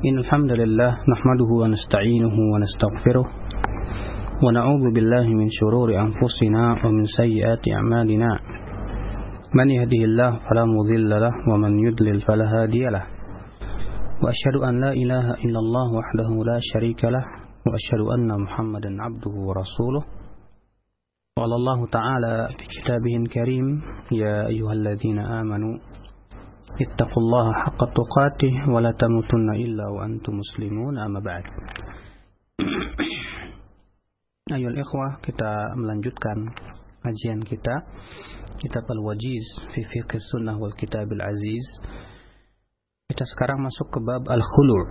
Innal hamdalillah nahmaduhu wa nasta'inuhu wa nastaghfiruh wa na'udzu billahi min shururi anfusina wa min sayyiati a'malina. Man yahdihillahu fala mudilla lahu wa man yudlil fala hadiya lahu. Wa asyhadu an la ilaha illallah wahdahu la syarika lahu wa asyhadu anna Muhammadan 'abduhu wa rasuluh. Qala Allah ta'ala fi kitabihil karim, ya ayyuhalladzina amanu ittaqullaha haqqa tuqatih wa la tamutunna illa wa antum muslimun, amma ba'd. Ayolah ikhwah, kita melanjutkan kajian kita Kitab Al-Wajiz fi Fiqh Sunnah wal Kitab Al-Aziz. Kita sekarang masuk ke bab al-khulu'.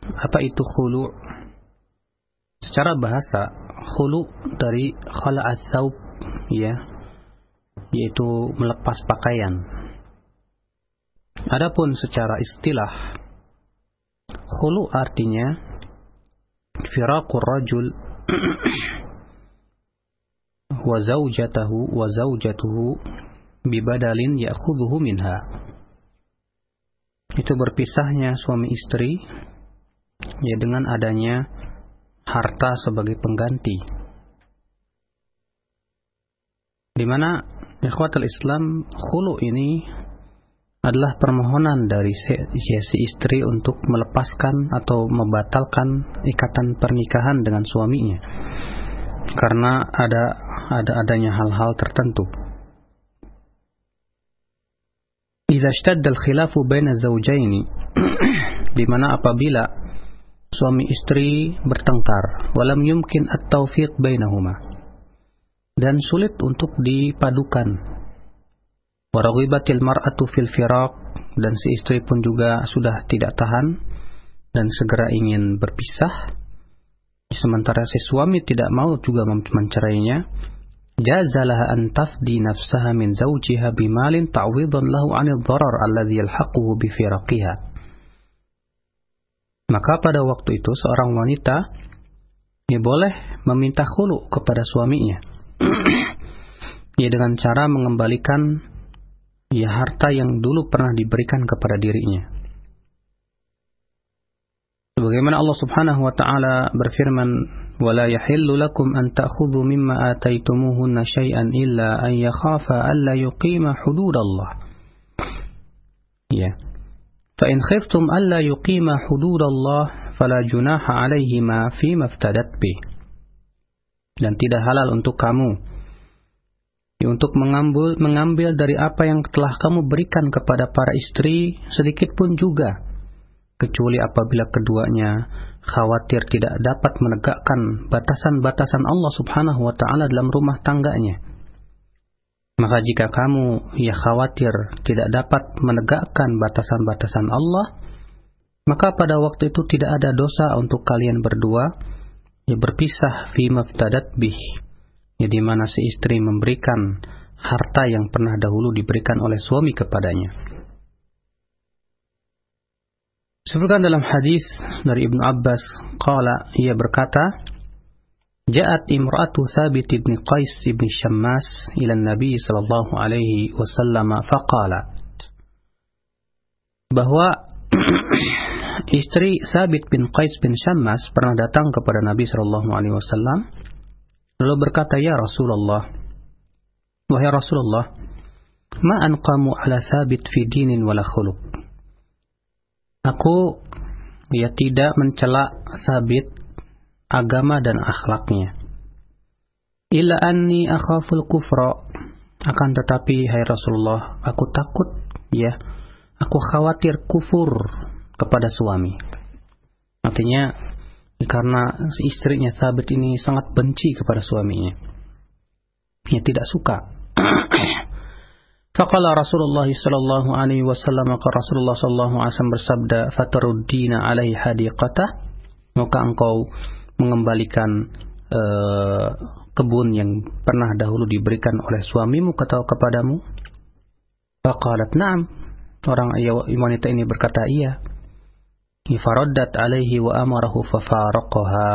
Apa itu khulu'? Secara bahasa, khulu' dari khala'at thawb, ya, yaitu melepas pakaian. Adapun secara istilah, khulu artinya firaqur rajul wa zawjatuhu bibadalin ya'khudhuhu minha. Itu berpisahnya suami istri ya dengan adanya harta sebagai pengganti. Di mana ikhwatul Islam, khulu ini adalah permohonan dari si istri untuk melepaskan atau membatalkan ikatan pernikahan dengan suaminya karena adanya hal-hal tertentu. Idza ishtadda al-khilafu baina zawjaini, di mana apabila suami istri bertengkar, walam yumkin at-tawfiq bainahuma, dan sulit untuk dipadukan. Waraghibatil mar'atu fil firaq, dan si istri pun juga sudah tidak tahan dan segera ingin berpisah, sementara si suami tidak mau juga mencerainya. Jazalah an tafdi nafsaha min zawjiha bimalin ta'widan lahu 'anil dharar alladhi yalhaquhu bi firaqiha. Maka pada waktu itu seorang wanita boleh meminta khulu kepada suaminya dengan cara mengembalikan harta yang dulu pernah diberikan kepada dirinya. Sebagaimana Allah Subhanahu wa taala berfirman, "Wala yahillu lakum an ta'khudhu mimma ataitumuhunna syai'an illa an yakhafa alla yuqima hududallah." Ya. Fa in khiftum alla yuqima hududallah fala junaha 'alaihima fima iftadat bih. Dan tidak halal untuk kamu untuk mengambil dari apa yang telah kamu berikan kepada para istri sedikit pun juga, kecuali apabila keduanya khawatir tidak dapat menegakkan batasan-batasan Allah Subhanahu wa ta'ala dalam rumah tangganya. Maka jika kamu khawatir tidak dapat menegakkan batasan-batasan Allah, maka pada waktu itu tidak ada dosa untuk kalian berdua berpisah fi maftadat bih, di mana si istri memberikan harta yang pernah dahulu diberikan oleh suami kepadanya. Sebutkan dalam hadis dari Ibnu Abbas, qala, ia berkata, ja'at imra'atu Thabit ibn Qais ibn Shammas ila Nabi sallallahu alaihi wasallam faqalat, bahwa istri Thabit bin Qais bin Shammas pernah datang kepada Nabi sallallahu alaihi wasallam lalu berkata, ya Rasulullah, wahai Rasulullah, ma anqamu ala Thabit fi dinin wala khuluq. Aku tidak mencela Thabit agama dan akhlaknya. Illa anni akhaful kufra, akan tetapi hai Rasulullah, aku takut aku khawatir kufur kepada suami. Artinya karena istrinya Thabit ini sangat benci kepada suaminya, tidak suka. Faqala Rasulullah sallallahu alaihi wasallam, maka Rasulullah sallallahu alaihi wasallam bersabda, fataruddina alaihi hadiqatah, maka engkau mengembalikan kebun yang pernah dahulu diberikan oleh suamimu kepadamu. Faqalat na'am, orang wanita ini berkata iya. Faraddat alaihi wa amarahu fafaraqaha,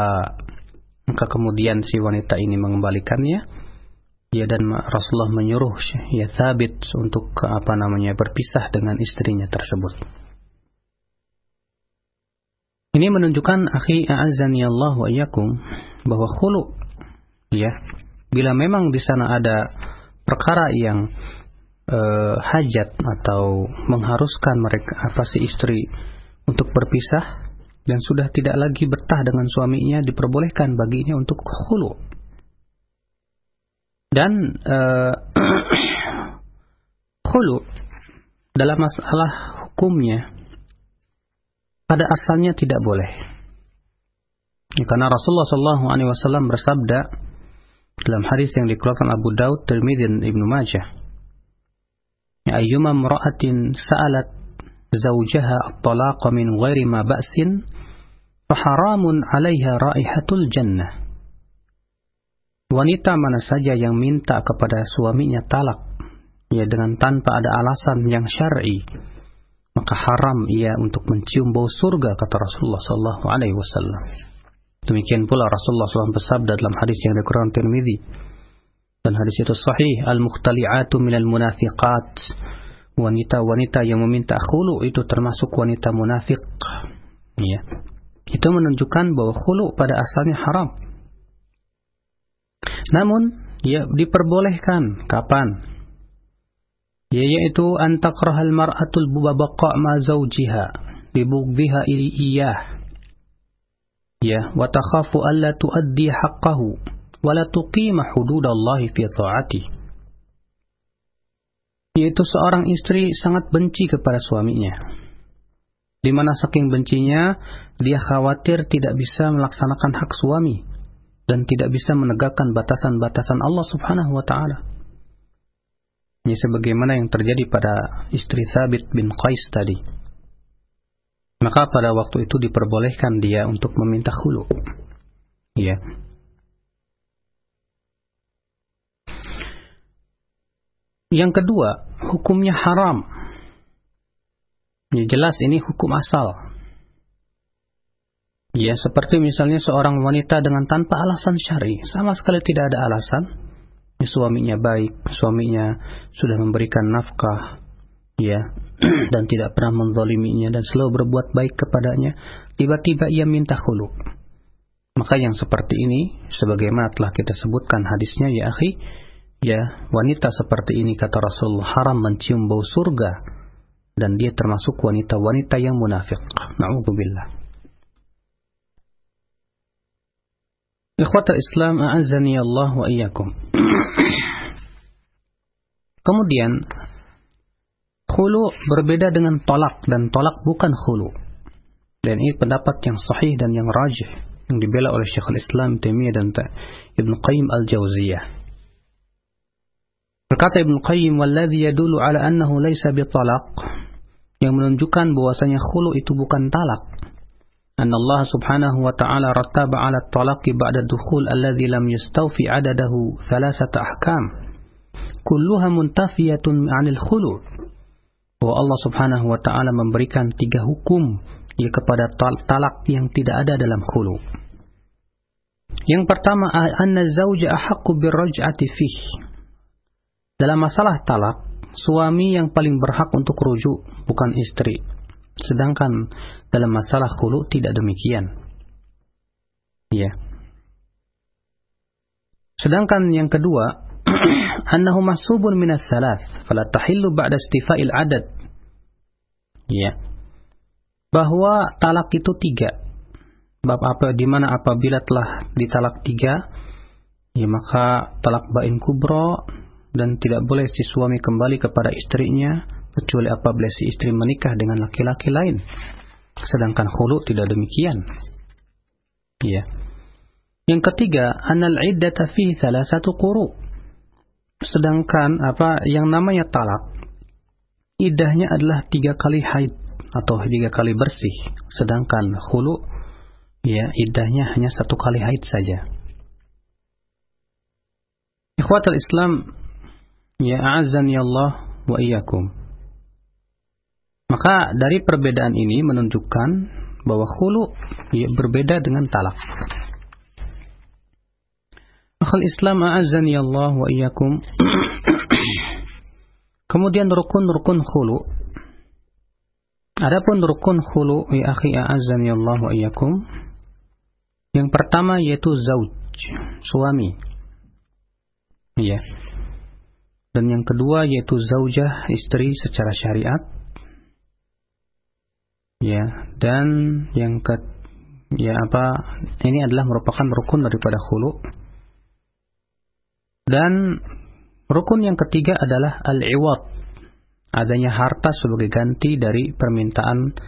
maka kemudian si wanita ini mengembalikannya, dan Rasulullah menyuruh Thabit untuk berpisah dengan istrinya tersebut. Ini menunjukkan akhi a'azzani Allah wa iyyakum bahwa khulu, ya, bila memang di sana ada perkara yang hajat atau mengharuskan mereka si istri untuk berpisah dan sudah tidak lagi betah dengan suaminya, diperbolehkan baginya untuk khulu. Dan khulu dalam masalah hukumnya pada asalnya tidak boleh. Karena Rasulullah SAW bersabda dalam hadis yang dikeluarkan Abu Daud, Tirmidzi dan Ibnu Majah, ayyuma imra'atin sa'alat zawjaha at-talaqa min ghairi ma ba'sin fa haramun 'alaiha raihatul jannah. Wanita mana saja yang minta kepada suaminya talak, ya, dengan tanpa ada alasan yang syar'i, maka haram ia untuk mencium bau surga, kata Rasulullah SAW. Demikian pula Rasulullah SAW bersabda dalam hadis yang dikeluarkan Tirmidzi, dan hadis itu sahih, al-mukhtali'atu minal munafiqat, wanita-wanita yang meminta khulu itu termasuk wanita munafik. Ya. Itu menunjukkan bahwa khulu pada asalnya haram. Namun, ya, diperbolehkan kapan? Yaitu antakrahal mar'atul baqa' ma zawjiha libughdhiha iyah, ya, wa takhafu alla tuaddi haqqahu wa la tuqima hududallahi fi ta'ati. Yaitu seorang istri sangat benci kepada suaminya, di mana saking bencinya dia khawatir tidak bisa melaksanakan hak suami dan tidak bisa menegakkan batasan-batasan Allah Subhanahu wa taala. Ini sebagaimana yang terjadi pada istri Thabit bin Qais tadi. Maka pada waktu itu diperbolehkan dia untuk meminta khulu. Ya. Yang kedua, hukumnya haram. Ya, jelas ini hukum asal. Ya, seperti misalnya seorang wanita dengan tanpa alasan syar'i, sama sekali tidak ada alasan. Suaminya baik, suaminya sudah memberikan nafkah, ya, dan tidak pernah menzaliminya dan selalu berbuat baik kepadanya, tiba-tiba ia minta khulu. Maka yang seperti ini, sebagaimana telah kita sebutkan hadisnya, ya akhi, ya, wanita seperti ini, kata Rasulullah, haram mencium bau surga, dan dia termasuk wanita-wanita yang munafik. Na'udzubillah. Ikhwatal Islam, a'azzani Allah wa iyyakum. Kemudian khulu berbeda dengan tolak, dan tolak bukan khulu. Dan ini pendapat yang sahih dan yang rajih yang dibela oleh Syekhul Islam Taimiyah dan Ibnu Qayyim al-Jauziyah. Berkata Ibnu Qayyim, "Walladzi yadullu ala annahu laysa bitalaq," yang menunjukkan bahwasanya khulu itu bukan talak. Anna Allah Subhanahu wa ta'ala rattaba 'ala at-talaqi ba'da ad-dukhul alladhi lam yastawfi 'adadahu thalathata ahkam kulluha muntafiyatun 'anil khulu'. Bahwa Allah Subhanahu wa ta'ala memberikan 3 hukum ya kepada talak yang tidak ada dalam khulu. Yang pertama, anna zawja ahaqqu birraj'ati fihi. Dalam masalah talak, suami yang paling berhak untuk rujuk, bukan istri. Sedangkan dalam masalah khulu tidak demikian. Ya. Sedangkan yang kedua, annahu mahsubun minas salas, fala tahillu ba'da istifa'il adad. Ya. Bahwa talak itu 3. Bab apa di mana apabila telah ditalak 3, ya maka talak bain kubra, dan tidak boleh si suami kembali kepada istrinya kecuali apabila si istri menikah dengan laki-laki lain. Sedangkan khulu tidak demikian. Ya. Yang ketiga, anal iddata fihi thalathatu quru. Sedangkan yang namanya talak, iddahnya adalah 3 kali haid atau 3 kali bersih. Sedangkan khulu, ya, iddahnya hanya 1 kali haid saja. Ikhwatul Islam, ya, a'azzani Allah wa iyyakum. Maka dari perbedaan ini menunjukkan bahwa khulu ya, berbeda dengan talak. Akhul Islam, a'azzani Allah wa iyyakum. Kemudian rukun-rukun khulu. Adapun rukun khulu ya akhi a'azzani Allah wa iyyakum, yang pertama yaitu zauj, suami. Ya. Dan yang kedua yaitu zaujah, istri secara syariat. Ya, dan yang ini adalah merupakan rukun daripada khulu. Dan rukun yang ketiga adalah al-iwad, adanya harta sebagai ganti dari permintaan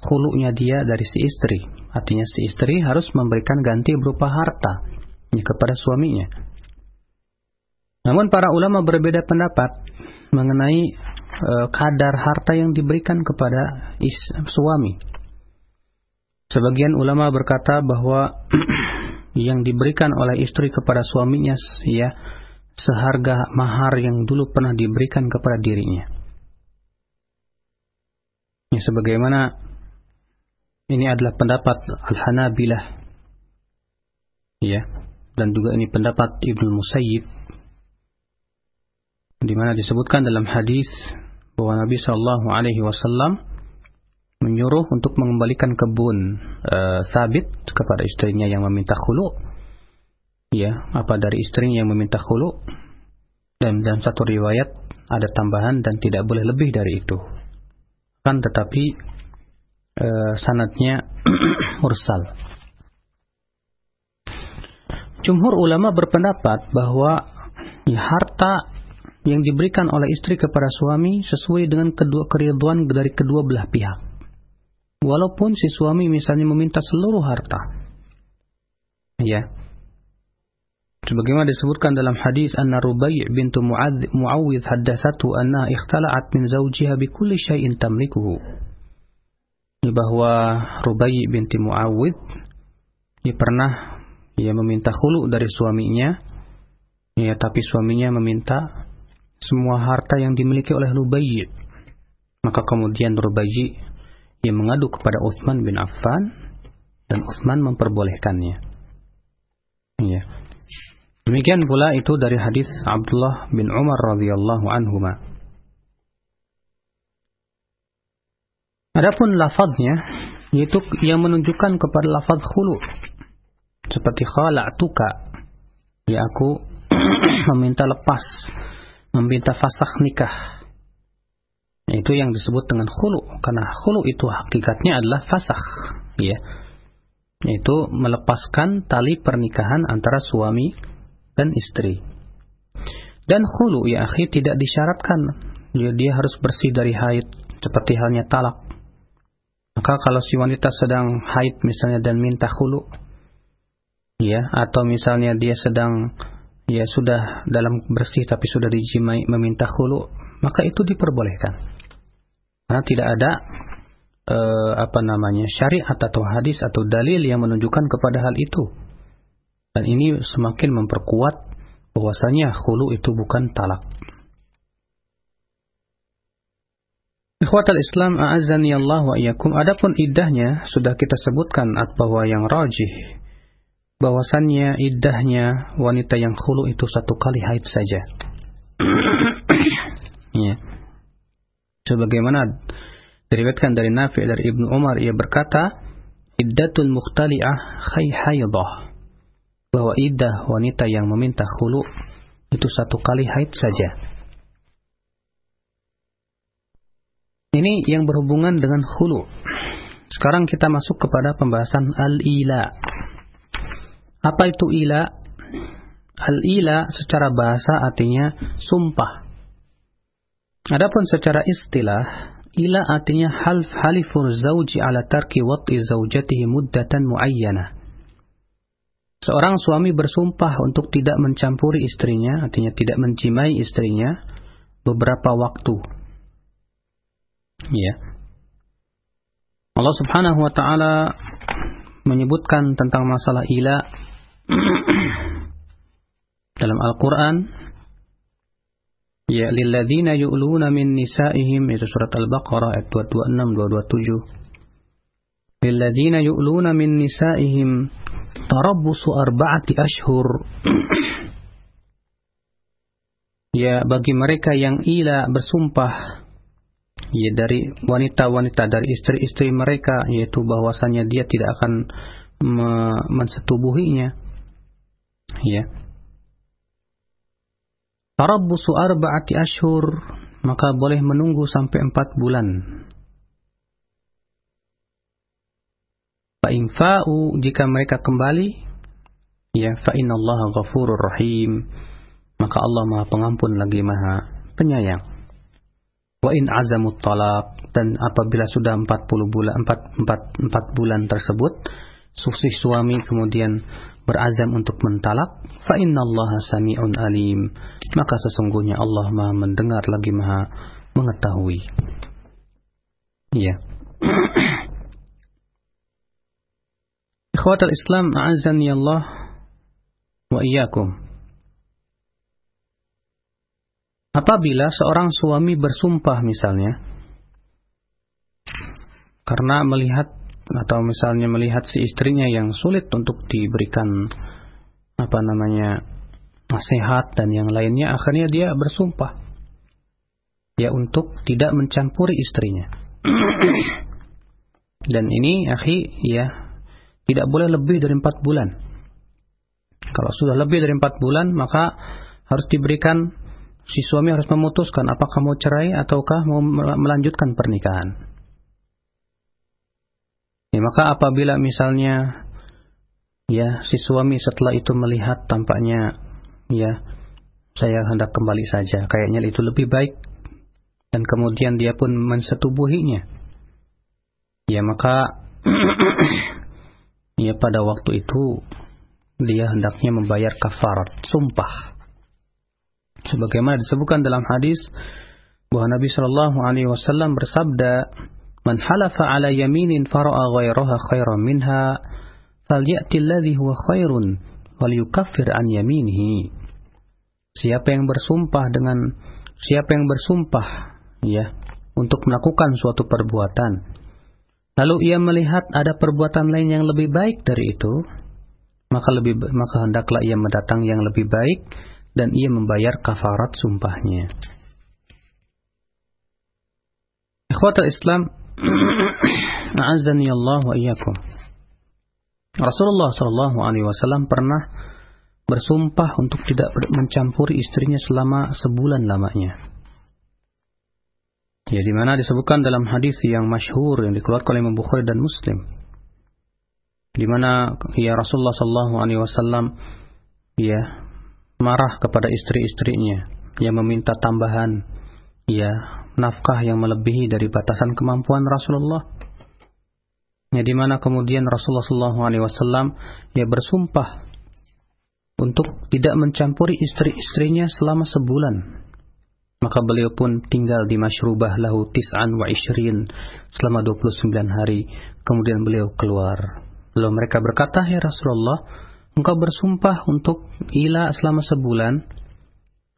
khulunya dia dari si istri. Artinya si istri harus memberikan ganti berupa harta kepada suaminya. Namun para ulama berbeda pendapat mengenai kadar harta yang diberikan kepada suami. Sebagian ulama berkata bahwa yang diberikan oleh istri kepada suaminya seharga mahar yang dulu pernah diberikan kepada dirinya. Sebagaimana ini adalah pendapat Al-Hanabilah, dan juga ini pendapat Ibnu Musayyib, di mana disebutkan dalam hadis bahwa Nabi SAW menyuruh untuk mengembalikan kebun Sabit kepada istrinya yang meminta khulu. Dari istrinya yang meminta khulu. Dan dalam satu riwayat ada tambahan dan tidak boleh lebih dari itu. Tetapi sanadnya mursal. Jumhur ulama berpendapat bahwa harta yang diberikan oleh istri kepada suami sesuai dengan keridhaan dari kedua belah pihak. Walaupun si suami misalnya meminta seluruh harta. Sebagaimana disebutkan dalam hadis anna Rubai' bintu Muawwidh haddatsatu anna ikhtala'at min zawjiha bi kulli syai'in tamlikuhu. Bahwa Rubai' binti Muawwidh pernah meminta khulu dari suaminya. Tapi suaminya meminta semua harta yang dimiliki oleh Rubai'. Maka kemudian Rubai' ia mengadu kepada Utsman bin Affan dan Utsman memperbolehkannya. Demikian pula itu dari hadis Abdullah bin Umar radhiyallahu anhuma. Adapun lafaznya yaitu yang menunjukkan kepada lafaz khulu, seperti khala'tuka, aku meminta lepas, meminta fasakh nikah. Itu yang disebut dengan khulu, karena khulu itu hakikatnya adalah fasakh, yaitu melepaskan tali pernikahan antara suami dan istri. Dan khulu akhi tidak disyaratkan dia harus bersih dari haid seperti halnya talak. Maka kalau si wanita sedang haid misalnya dan minta khulu, atau misalnya dia sedang sudah dalam bersih tapi sudah dijimai meminta khulu, maka itu diperbolehkan. Karena tidak ada syariat atau hadis atau dalil yang menunjukkan kepada hal itu. Dan ini semakin memperkuat bahwasanya khulu itu bukan talak. Ikhwatal Islam a'azzani Allah wa iyyakum. Adapun iddahnya sudah kita sebutkan bahwa yang rajih bahwasannya iddahnya wanita yang khulu itu 1 kali haid saja. Sebagaimana diriwayatkan dari Nafi' dari Ibnu Umar, ia berkata, iddatul mukhtali'ah haidah, bahwa iddah wanita yang meminta khulu itu 1 kali haid saja. Ini yang berhubungan dengan khulu. Sekarang kita masuk kepada pembahasan al-ila. Apa itu ila? Al-ila secara bahasa artinya sumpah. Adapun secara istilah, ila artinya halifur zauji ala tarki wat'i zaujatihi muddatan muayyanah. Seorang suami bersumpah untuk tidak mencampuri istrinya, artinya tidak menjimai istrinya beberapa waktu. Allah Subhanahu wa taala menyebutkan tentang masalah ila dalam Al-Qur'an. Lilladzina yu'luna min nisa'ihim, itu surat Al-Baqarah ayat 226 227. Lilladzina yu'luna min nisa'ihim tarabbusu 4 ashhur. Bagi mereka yang ila bersumpah ya dari wanita-wanita, dari istri-istri mereka, yaitu bahwasanya dia tidak akan mensetubuhinya. Ya. Tarabbusu arba'ati ashhur, maka boleh menunggu sampai 4 bulan. Fa in fa'u, jika mereka kembali, ya, fa innallaha ghafurur rahim, maka Allah Maha Pengampun lagi Maha Penyayang. Wa in azamut talaq, dan apabila sudah 4 bulan tersebut, si suami kemudian berazam untuk mentalak, fa innallaha sami'un alim, maka sesungguhnya Allah Maha mendengar lagi Maha mengetahui. Ya. Ikhwatal Islam, a'azzani Allah wa iyyakum. Apabila seorang suami bersumpah misalnya karena melihat si istrinya yang sulit untuk diberikan nasihat dan yang lainnya, akhirnya dia bersumpah ya untuk tidak mencampuri istrinya. Dan ini akhi, ya, tidak boleh lebih dari 4 bulan. Kalau sudah lebih dari 4 bulan, maka harus diberikan, si suami harus memutuskan apakah mau cerai ataukah mau melanjutkan pernikahan. Ya, maka apabila misalnya ya si suami setelah itu melihat tampaknya ya saya hendak kembali saja, kayaknya itu lebih baik, dan kemudian dia pun mensetubuhinya, ya maka ya pada waktu itu dia hendaknya membayar kafarat sumpah, sebagaimana disebutkan dalam hadis bahwa Nabi Shallallahu Alaihi Wasallam bersabda, "Man halafa ala yaminin fara'a ghairaha khairan minha, falyati alladhi huwa khairun wal yukaffir an yaminihi." Siapa yang bersumpah ya untuk melakukan suatu perbuatan, lalu ia melihat ada perbuatan lain yang lebih baik dari itu, maka hendaklah ia mendatang yang lebih baik dan ia membayar kafarat sumpahnya. Ikhwatul Islam, a'azzani Allah wa iyyakum. Rasulullah SAW pernah bersumpah untuk tidak mencampuri istrinya selama sebulan lamanya. Ya, di mana disebutkan dalam hadis yang masyhur yang dikeluarkan oleh Imam Bukhari dan Muslim, di mana ya Rasulullah SAW ya marah kepada istri-istrinya yang meminta tambahan ya nafkah yang melebihi dari batasan kemampuan Rasulullah. Ya, di mana kemudian Rasulullah SAW ya bersumpah untuk tidak mencampuri istri-istrinya selama sebulan. Maka beliau pun tinggal di masyrubah lahu tis'an wa ishrin selama 29 hari. Kemudian beliau keluar. Lalu mereka berkata, "Ya Rasulullah, engkau bersumpah untuk ila selama sebulan."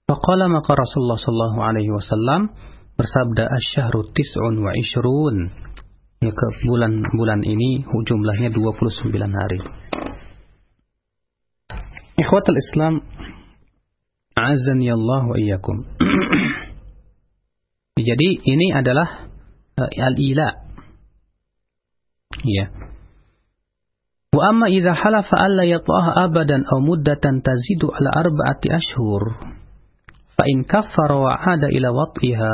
Faqala, maka Rasulullah sallallahu alaihi wasallam bersabda, "Asy-syahru tis'un wa ishrun." Ya, ke bulan ini jumlahnya 29 hari. Ikhwatul Islam, a'azzani Allah wa iyyakum. Jadi ini adalah al-ila. Ya. Wa amma idza halafa alla yata'aha abadan aw muddatan tazidu ala 4 ashhur fa in kaffara wa 'ada ila wat'iha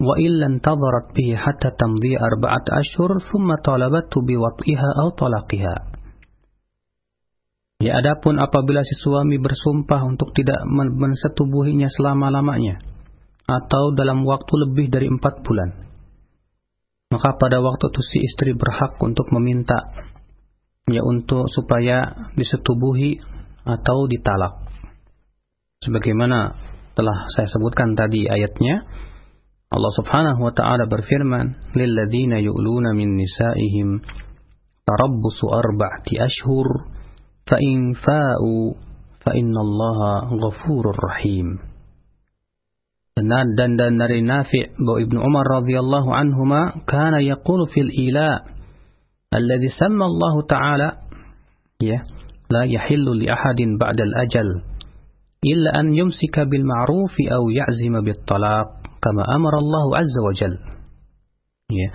wa illa intadharat bihi hatta tamdi 4 ashhur thumma talabatu bi wat'iha aw talaqiha. Ya, adapun apabila si suami bersumpah untuk tidak mensetubuhinya selama-lamanya atau dalam waktu lebih dari 4 bulan, maka pada waktu itu si istri berhak untuk meminta ya untuk supaya disetubuhi atau ditalak. Sebagaimana telah saya sebutkan tadi ayatnya, Allah Subhanahu wa taala berfirman, "Lilladzina yu'luna min nisa'ihim tarabbusu 4 ashhur fa in fa'u fa innallaha ghafurur rahim." Dan dari Nafi' bahwa Ibnu Umar radhiyallahu anhuma kana yaqulu fil ila alladhi samma Allah ta'ala ya la yahillu li ahadin ba'da al-ajal illa an yumsika bil ma'ruf aw ya'zima bit talaq kama amara Allah azza wa jalla. Ya.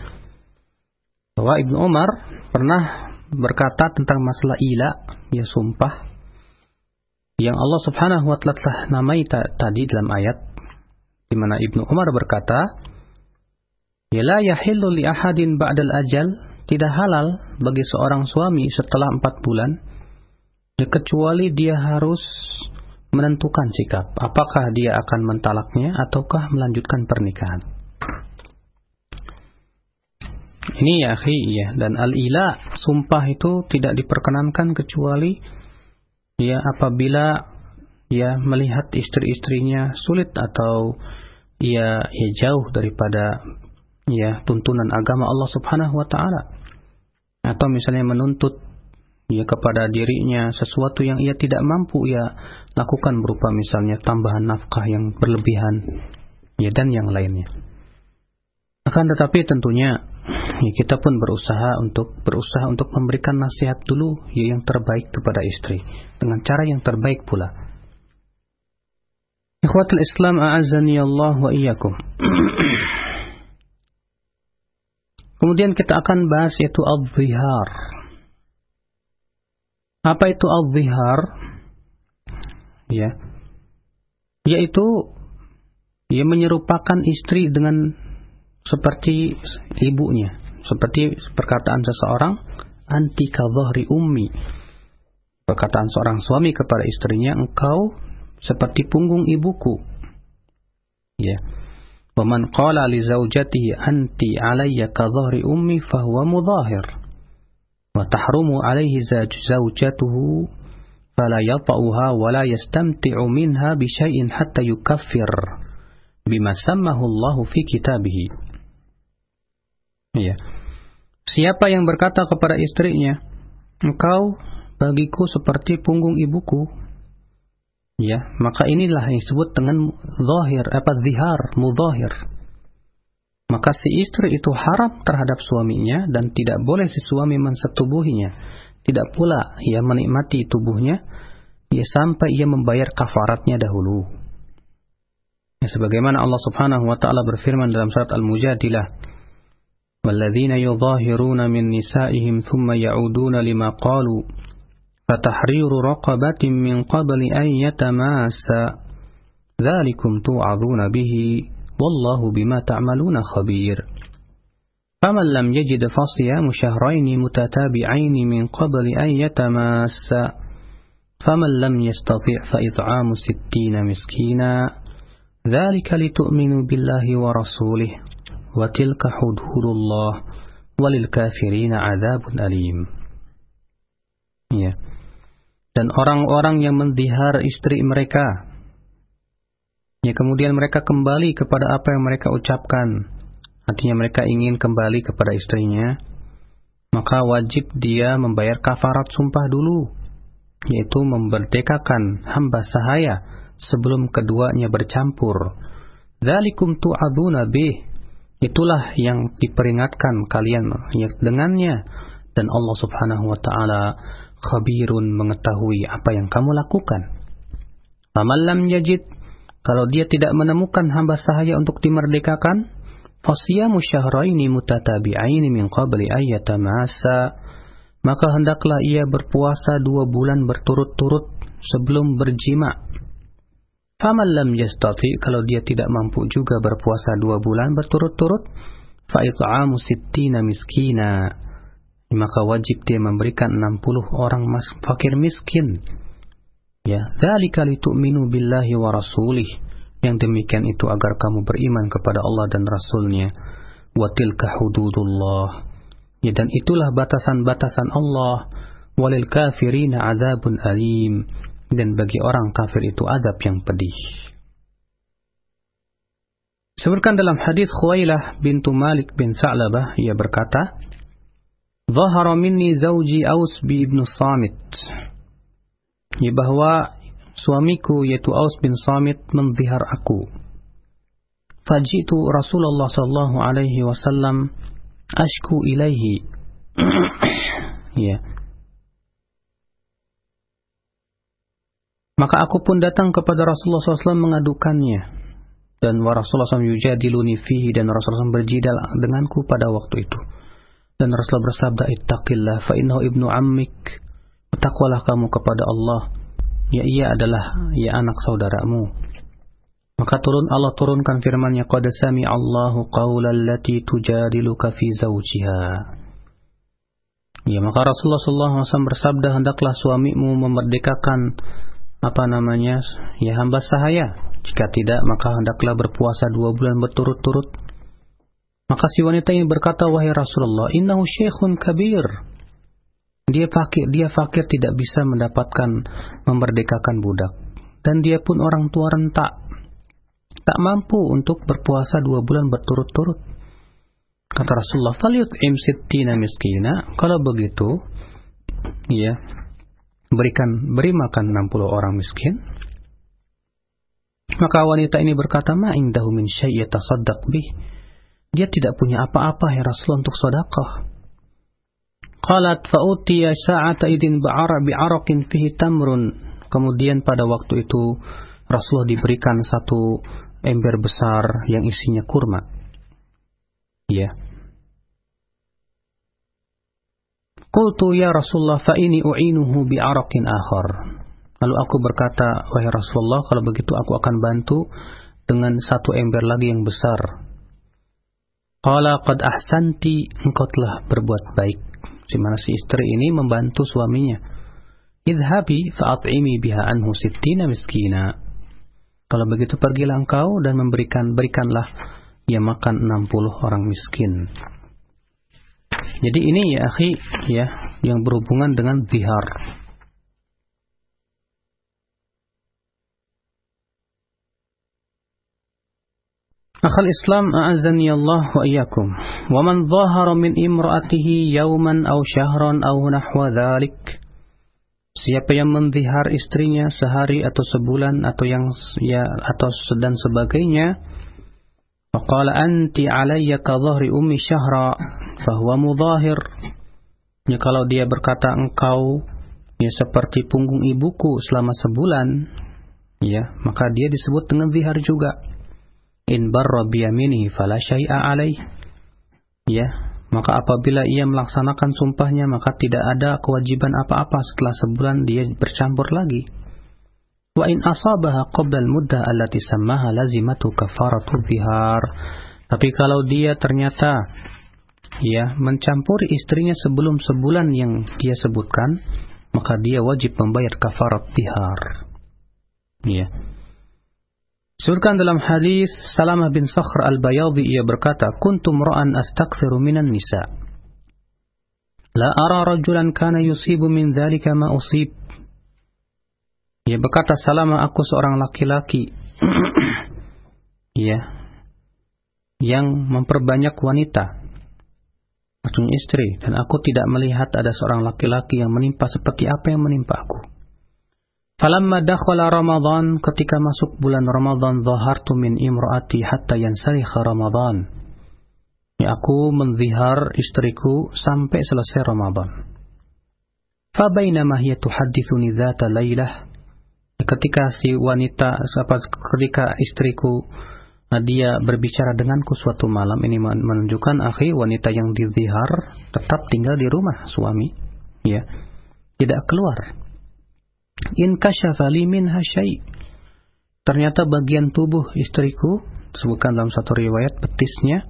Bahwa Ibnu Umar pernah berkata tentang masalah ila, ya sumpah, yang Allah Subhanahu wa ta'ala telah namai tadi dalam ayat, di mana Ibnu Umar berkata, ya la yahillu li ahadin ba'dal ajal, tidak halal bagi seorang suami setelah 4 bulan, ya, kecuali dia harus menentukan sikap, apakah dia akan mentalaknya ataukah melanjutkan pernikahan. Ini ya akhi, ya, dan al-ila, sumpah itu tidak diperkenankan kecuali ya apabila ya melihat istri-istrinya sulit atau ya jauh daripada ya tuntunan agama Allah Subhanahu wa taala, atau misalnya menuntut ya kepada dirinya sesuatu yang ia tidak mampu ya lakukan, berupa misalnya tambahan nafkah yang berlebihan ya dan yang lainnya. Akan tetapi tentunya ya, kita pun berusaha untuk memberikan nasihat dulu ya yang terbaik kepada istri dengan cara yang terbaik pula. Ikhwatul Islam, a'azzani Allah wa iyyakum. Kemudian kita akan bahas yaitu al-zihar. Apa itu al-zihar? Ya, yaitu ya menyerupakan istri dengan seperti ibunya, seperti perkataan seseorang, anti ka dhahri ummi, perkataan seorang suami kepada istrinya, engkau seperti punggung ibuku. Ya, wa man qala li zaujatihi anti alayya ka dhahri ummi fa huwa mudhahir, wa tahrumu alayhi zaujatuhu fala yata'uha wa la yastamti'u minha bi syai'in hatta yukaffir bima sammahu Allahu fi kitabih. Ya. Siapa yang berkata kepada istrinya, engkau bagiku seperti punggung ibuku, ya, maka inilah yang disebut dengan zihar, mudhahir. Maka si istri itu haram terhadap suaminya dan tidak boleh si suami mensetubuhinya, tidak pula ia menikmati tubuhnya ya sampai ia membayar kafaratnya dahulu. Ya, sebagaimana Allah Subhanahu wa taala berfirman dalam surat Al-Mujadilah, وَالَّذِينَ يُظَاهِرُونَ مِنْ نِسَائِهِمْ ثُمَّ يَعُودُونَ لِمَا قَالُوا فَتَحْرِيرُ رَقَبَةٍ مِنْ قَبْلِ أَنْ يَتَمَاسَّا ذَلِكُمْ تُوعَظُونَ بِهِ وَاللَّهُ بِمَا تَعْمَلُونَ خَبِيرٌ فَمَنْ لَمْ يَجِدْ فَصِيَامُ شَهْرَيْنِ مُتَتَابِعَيْنِ مِنْ قَبْلِ أَنْ يَتَمَاسَّا فَمَنْ لَمْ يَسْتَطِعْ فَإِطْعَامُ 60 مِسْكِينًا ذَلِكَ لِتُؤْمِنُوا بِاللَّهِ وَرَسُولِهِ وَتِلْكَ حُدُودُ اللَّهِ وَلِلْكَافِرِينَ عَذَابٌ أَلِيمٌ. Ya. Dan orang-orang yang menzihar istri mereka, ya, kemudian mereka kembali kepada apa yang mereka ucapkan, artinya mereka ingin kembali kepada istrinya, maka wajib dia membayar kafarat sumpah dulu, yaitu memerdekakan hamba sahaya sebelum keduanya bercampur. Dzalikum tu'adzuna bih, itulah yang diperingatkan kalian dengannya, dan Allah Subhanahu wa taala khabirun, mengetahui apa yang kamu lakukan. Faman lam yajid, kalau dia tidak menemukan hamba sahaya untuk dimerdekakan, fasiyamu syahraini mutatabi'aini min qabli ayyatamassa, maka hendaklah ia berpuasa 2 bulan berturut-turut sebelum berjima. Faman lam yastati, kalau dia tidak mampu juga berpuasa 2 bulan berturut-turut, fa it'amu 60 miskina, maka wajib dia memberikan 60 orang fakir miskin. Ya, dzalika litu'minu billahi wa rasulih, yang demikian itu agar kamu beriman kepada Allah dan Rasulnya. Wa tilka hududullah, ya, dan itulah batasan-batasan Allah. Walil kafirina adzabun alim, dan bagi orang kafir itu azab yang pedih. Disebutkan dalam hadis Khuwailah bintu Malik bin Sa'labah, ia berkata, "Dhahara minni zawji Aus bin Samit." Ya, bahwa suamiku yaitu Aus bin Samit menzihar aku. Fajitu Rasulullah sallallahu alaihi wasallam ashku ilaihi. Ya. Maka aku pun datang kepada Rasulullah SAW mengadukannya. Dan Rasulullah SAW yujadiluni fihi, dan Rasulullah SAW berjidal denganku pada waktu itu. Dan Rasulullah bersabda, ittaqillah fa innahu ibnu ammik. Bertakwalah kamu kepada Allah, ya ia adalah anak saudaramu. Maka Allah turunkan firman-Nya, qad sami'a Allahu qaulal lati tujadiluka fi zawjiha. Ya, maka Rasulullah SAW bersabda, hendaklah suamimu memerdekakan hamba sahaya. Jika tidak, maka hendaklah berpuasa 2 bulan berturut-turut. Maka si wanita ini berkata, wahai Rasulullah, innahu syekhun kabir. Dia fakir, tidak bisa mendapatkan memerdekakan budak. Dan dia pun orang tua rentak, tak mampu untuk berpuasa 2 bulan berturut-turut. Kata Rasulullah, falyut'im sittina miskina. Kalau begitu, beri makan 60 orang miskin. Maka wanita ini berkata, ma indahu min syai' yatasaddaq bih. Dia tidak punya apa-apa ya Rasulullah untuk sedekah. Qalat fa utiya sa'ata idin bi'araqin fihi tamrun. Kemudian pada waktu itu Rasulullah diberikan 1 ember besar yang isinya kurma. Ya. Qultu ya Rasulullah fa ini u'inuhu bi'araqin akhar. Lalu aku berkata, wahai Rasulullah, kalau begitu aku akan bantu dengan 1 ember lagi yang besar. Qala qad ahsanti, engkau telah berbuat baik. Di mana si istri ini membantu suaminya. Idhabi fa'at'imi biha anhu sittina miskina. Kalau begitu pergilah engkau dan berikanlah ia makan 60 orang miskin. Jadi ini ya akhi, yang berhubungan dengan zihar. Akhal Islam, a'azzani Allah wa iyyakum. Wa man dhahara min imra'atihi yawman aw syahran aw nahwa dhalik. Siapa yang menzihar istrinya sehari atau sebulan atau dan sebagainya, faqala anti 'alayya ka dhahri ummi syahra, fahuwa mudhahir. Ya, kalau dia berkata engkau seperti punggung ibuku selama sebulan, maka dia disebut dengan zihar juga. In barra biyaminihi fala syai'a alaih. Maka apabila ia melaksanakan sumpahnya, maka tidak ada kewajiban apa-apa. Setelah sebulan dia bercampur lagi. Wa in asabaha qabla al-muddah allati sammaha lazimatu kafaratu dhihar. Tapi kalau dia ternyata mencampuri istrinya sebelum sebulan yang dia sebutkan, maka dia wajib membayar kafarat dhihar. Disebutkan dalam hadis Salamah bin Sakhr al-Bayadhi, ia berkata, kuntu mra'an astakthiru minan nisa. La ara rajulan kana yusibu min dhalika ma usib. Ia berkata, Salamah, aku seorang laki-laki yang memperbanyak wanita, maksudnya istri, dan aku tidak melihat ada seorang laki-laki yang menimpa seperti apa yang menimpa aku. Falamma dakhala Ramadan, ketika masuk bulan Ramadan, dhahartu min imraati hatta yansalikha Ramadan. Aku menzihar istriku sampai selesai Ramadan. Fa bainama hiya tuhaddithuni dzata lailah. Ketika istriku dia berbicara denganku suatu malam, ini menunjukkan akhi, wanita yang dizihar tetap tinggal di rumah suami, tidak keluar. In kashafa li minha syai'. Ternyata bagian tubuh istriku, disebutkan dalam satu riwayat, betisnya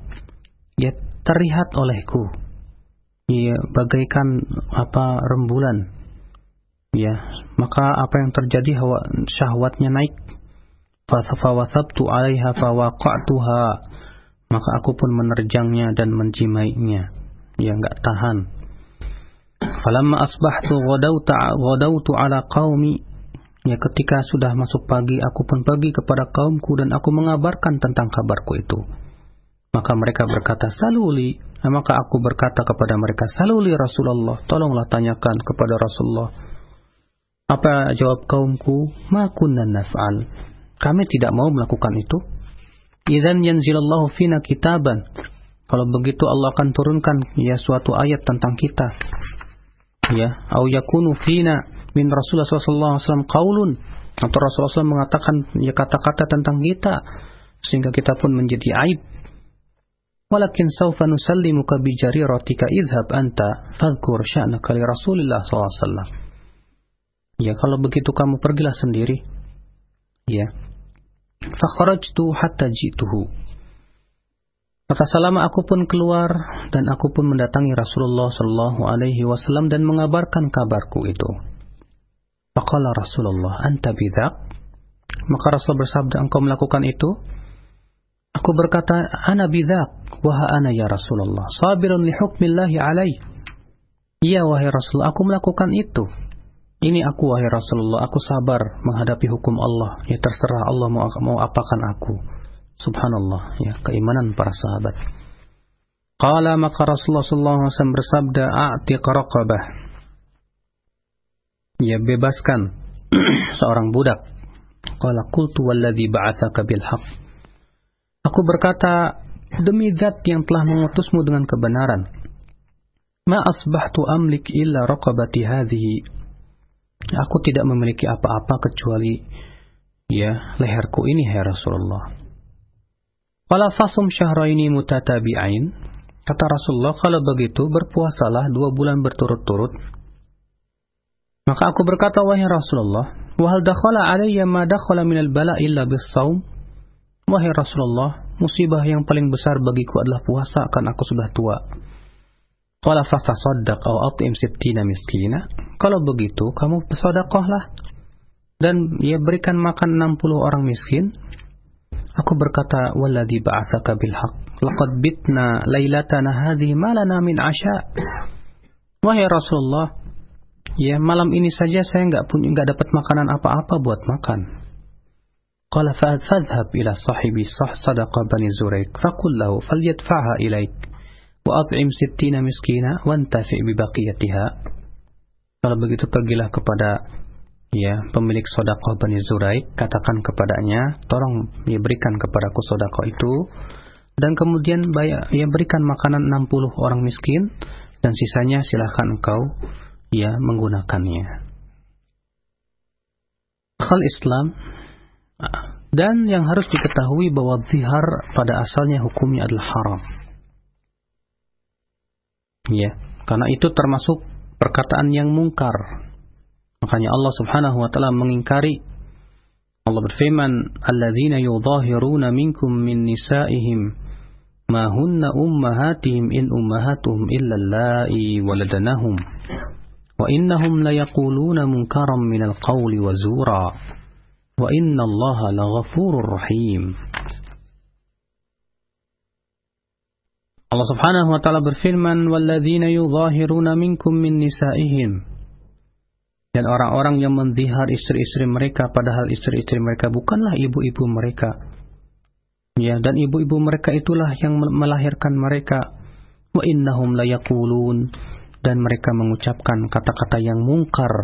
terlihat olehku. Bagaikan rembulan. Maka apa yang terjadi, syahwatnya naik. Fawathabtu 'alaiha fawaqa'tuha. Maka aku pun menerjangnya dan menjimainya. Enggak tahan. Falamma asbahtu ghadawtu ala qaumi. Ketika sudah masuk pagi, aku pun pergi kepada kaumku dan aku mengabarkan tentang kabarku itu. Maka mereka berkata, saluli. Maka aku berkata kepada mereka, saluli Rasulullah, tolonglah tanyakan kepada Rasulullah. Apa jawab kaumku? Ma kunna naf'al. Kami tidak mau melakukan itu. Idzan yanzilallahu fina kitaban. Kalau begitu Allah akan turunkan suatu ayat tentang kita. Au yakunu fina min Rasulullah sallallahu alaihi wasallam qaulun, atau Rasulullah SAW mengatakan kata-kata tentang kita. sehingga kita pun menjadi aib. Walakin sawfa nusallimuka bi jariratika idhab anta fadhkur sya'naka li Rasulillah sallallahu alaihi wasallam. Ya, kalau begitu kamu pergilah sendiri. Ya. Fa kharajtu hatta ji'tuhu. Kata Salamah, aku pun keluar dan aku pun mendatangi Rasulullah sallallahu alaihi wasallam dan mengabarkan kabarku itu. Faqala Rasulullah, anta bidzak? Maka Rasul bersabda, engkau melakukan itu? Aku berkata, ana bidzak wa ana ya Rasulullah, sabirun li hukmillahi alai. Iya wahai Rasulullah, aku melakukan itu. Ini aku wahai Rasulullah, aku sabar menghadapi hukum Allah. Ya terserah Allah mau apakan aku. Subhanallah, ya keimanan para sahabat. Qala, maka Rasulullah sallallahu alaihi wasallam bersabda, a'tiq raqabah. Ya, bebaskan seorang budak. Qala qultu walladzi ba'atsaka bil haqq. Aku berkata, demi zat yang telah mengutusmu dengan kebenaran. Ma asbahtu amlik illa raqabati hadhihi. Aku tidak memiliki apa-apa kecuali ya leherku ini, hai Rasulullah. Qala fasum syahraini mutatabi'ain. Kata Rasulullah, kalau begitu berpuasalah 2 bulan berturut-turut. Maka aku berkata, wahai Rasulullah, wa hal dakhala alayya ma dakhala minal bala illa bis-shaum? Wahai Rasulullah, musibah yang paling besar bagiku adalah puasa, kan aku sudah tua. Qala fatasaddaq aw at'im 60 miskina. Kalau begitu, kamu bersedekahlah dan ya berikan makan 60 orang miskin. Aku berkata, walladzi ba'atsaka bil haqq, laqad bitna lailatana hadhihi ma lana min 'asha. Wahai Rasulullah, ya malam ini saja saya enggak dapat makanan apa-apa buat makan. Qala fadhhab ila sahibi sadaqa bani Zuraik faqul lahu falyadfa'ha ilaik wa at'im 60 miskina wantafi' bi baqiyatiha. Kalau begitu pergilah kepada ya pemilik sedekah Bani Zuraik, katakan kepadanya, tolong ya berikan kepadaku sedekah itu dan kemudian berikan makanan 60 orang miskin dan sisanya silahkan engkau ya menggunakannya. Hal Islam. Dan yang harus diketahui bahwa zihar pada asalnya hukumnya adalah haram. Ya, karena itu termasuk perkataan yang mungkar. Makanya Allah Subhanahu wa taala mengingkari. Allah berfirman, "Alladzina yudhahiruna minkum min nisa'ihim ma hunna ummahatihim in ummahatuhum illa allai waladanahum wa innahum la yaquluna munkaran minal qawli wa zura." Wa inna allaha laghafurur rahim. Allah Subhanahu wa taala berfirman, walladzina yudhahiruna minkum min nisa'ihim. Dan orang-orang yang menzihar istri-istri mereka padahal istri-istri mereka bukanlah ibu-ibu mereka. Ya, dan ibu-ibu mereka itulah yang melahirkan mereka. Wa innahum layaqulun, dan mereka mengucapkan kata-kata yang mungkar,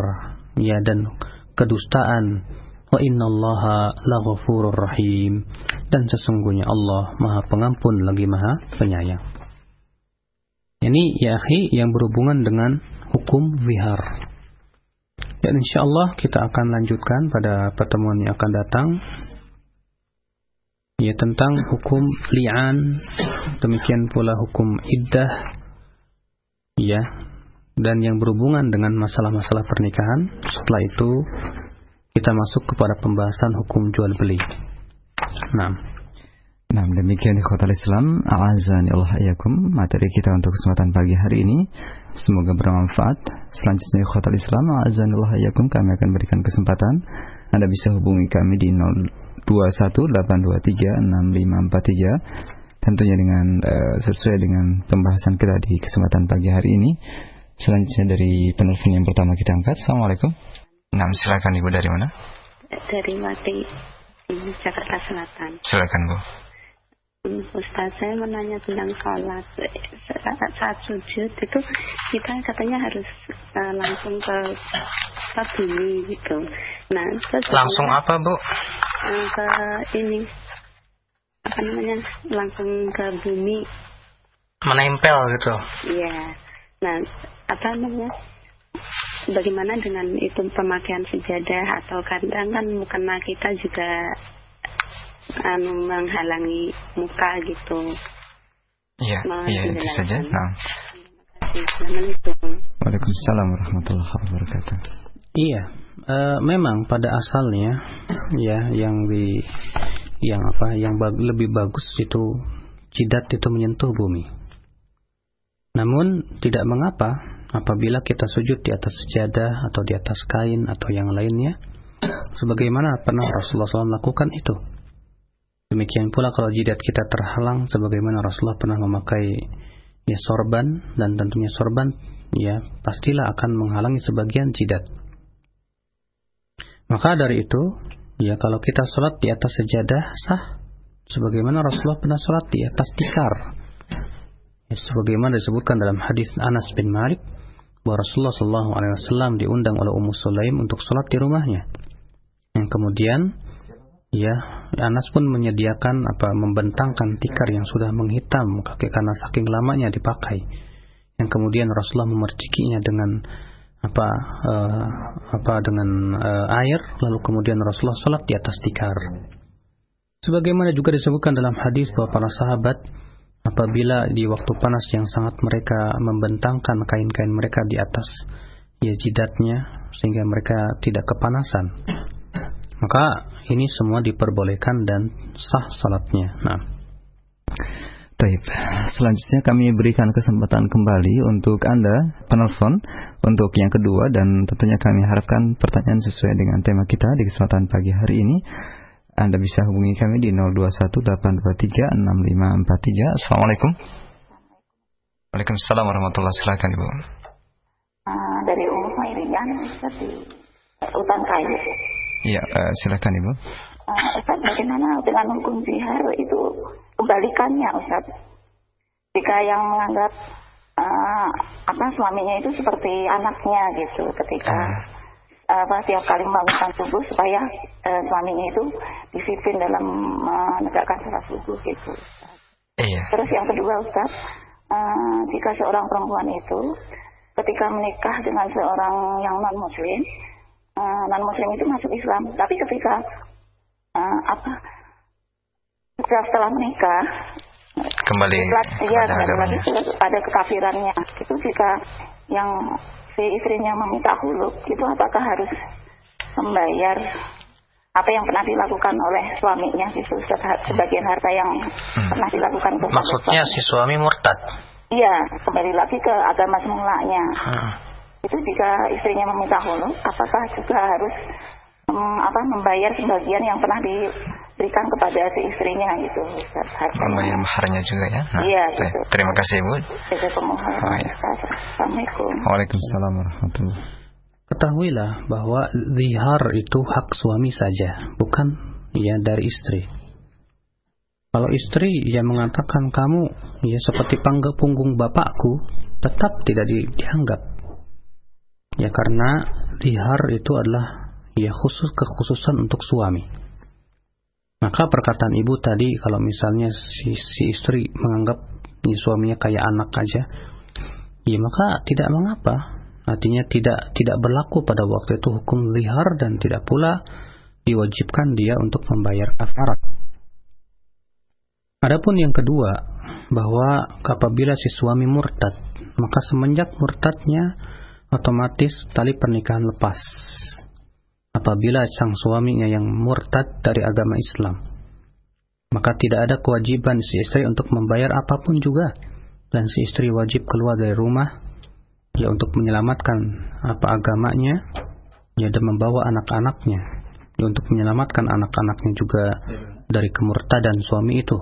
ya, dan kedustaan. Wa innallaha laghafurur rahim, dan sesungguhnya Allah Maha Pengampun lagi Maha Penyayang. Ini ya akhi yang berhubungan dengan hukum zihar. Dan insyaallah kita akan lanjutkan pada pertemuan yang akan datang ya tentang hukum li'an, demikian pula hukum iddah ya, dan yang berhubungan dengan masalah-masalah pernikahan. Setelah itu kita masuk kepada pembahasan hukum jual beli. Nah, demikian ikhwatal Islam, a'azani Allah iyyakum, materi kita untuk kesempatan pagi hari ini. Semoga bermanfaat. Selanjutnya ikhwatal Islam, a'azani Allah iyyakum, kami akan berikan kesempatan Anda bisa hubungi kami di 0218236543, tentunya dengan sesuai dengan pembahasan kita di kesempatan pagi hari ini. Selanjutnya dari penelpon yang pertama kita angkat. Assalamualaikum. Nah, silakan Ibu, dari mana? Dari Wati, Jakarta Selatan. Silakan Bu. Ustaz, saya mau nanya tentang sholat. Saat sujud itu kita katanya harus langsung ke bumi gitu. Nah, terus langsung apa Bu? Ke ini apa namanya? Langsung ke bumi. Menempel gitu. Iya. Nah, apa namanya? Bagaimana dengan itu pemakaian sejadah, atau kadang kan mukena kita juga menghalangi muka gitu. Iya, itu saja. Nah. Waalaikumsalam warahmatullahi wabarakatuh. Iya, memang pada asalnya ya yang lebih bagus itu jidat itu menyentuh bumi. Namun tidak mengapa apabila kita sujud di atas sejadah atau di atas kain atau yang lainnya, sebagaimana pernah Rasulullah SAW melakukan itu. Demikian pula kalau jidat kita terhalang, sebagaimana Rasulullah pernah memakai sorban, dan tentunya sorban pastilah akan menghalangi sebagian jidat. Maka dari itu, kalau kita sholat di atas sejadah sah, sebagaimana Rasulullah pernah sholat di atas tikar. Sebagaimana disebutkan dalam hadis Anas bin Malik bahwa Rasulullah SAW diundang oleh Ummu Sulaim untuk sholat di rumahnya. Yang kemudian Anas pun menyediakan membentangkan tikar yang sudah menghitam karena saking lamanya dipakai. Yang kemudian Rasulullah memercikinya dengan air, lalu kemudian Rasulullah sholat di atas tikar. Sebagaimana juga disebutkan dalam hadis bahwa para sahabat apabila di waktu panas yang sangat mereka membentangkan kain-kain mereka di atas jidatnya sehingga mereka tidak kepanasan, maka ini semua diperbolehkan dan sah salatnya. Nah, baik. Selanjutnya kami berikan kesempatan kembali untuk Anda penelpon untuk yang kedua, dan tentunya kami harapkan pertanyaan sesuai dengan tema kita di kesempatan pagi hari ini. Anda bisa hubungi kami di 0218236543. Assalamualaikum. Waalaikumsalam warahmatullahi wabarakatuh. Silakan Ibu. Dari Ummu Mairian, Ustaz, di Hutan Kayu. Iya, silakan Ibu. Ustaz, bagaimana dengan hukum zihar itu kebalikannya, Ustaz? Jika yang menganggap suaminya itu seperti anaknya gitu, ketika tiap kali membangunkan subuh supaya suaminya itu disiplin dalam menegakkan salat subuh gitu. Iya. Terus yang kedua, Ustaz, jika seorang perempuan itu ketika menikah dengan seorang yang non-muslim itu masuk Islam, tapi ketika setelah menikah kembali lagi ada kekafirannya, itu jika yang si istrinya meminta khulud, itu apakah harus membayar apa yang pernah dilakukan oleh suaminya gitu, sebagian harta yang pernah dilakukan kepada maksudnya suami. Si suami murtad? Iya, kembali lagi ke agama semulanya. Itu jika istrinya meminta khulud, apakah juga harus membayar sebagian yang pernah diberikan kepada si istrinya gitu, membayar maharnya juga ya. Iya, gitu. Terima kasih Ibu. Assalamualaikum. Waalaikumsalam warahmatullahi wabarakatuh. Ketahuilah bahwa zihar itu hak suami saja, bukan dari istri. Kalau istri mengatakan kamu seperti punggung bapakku, tetap tidak dianggap. Karena zihar itu adalah kekhususan untuk suami. Maka perkataan ibu tadi, kalau misalnya si istri menganggap suaminya kayak anak aja, maka tidak mengapa. Artinya tidak berlaku pada waktu itu hukum zihar, dan tidak pula diwajibkan dia untuk membayar kafarat. Adapun yang kedua, bahwa apabila si suami murtad, maka semenjak murtadnya otomatis tali pernikahan lepas. Apabila sang suaminya yang murtad dari agama Islam, maka tidak ada kewajiban si istri untuk membayar apapun juga, dan si istri wajib keluar dari rumah untuk menyelamatkan agamanya, dan membawa anak-anaknya untuk menyelamatkan anak-anaknya juga dari kemurtadan suami itu.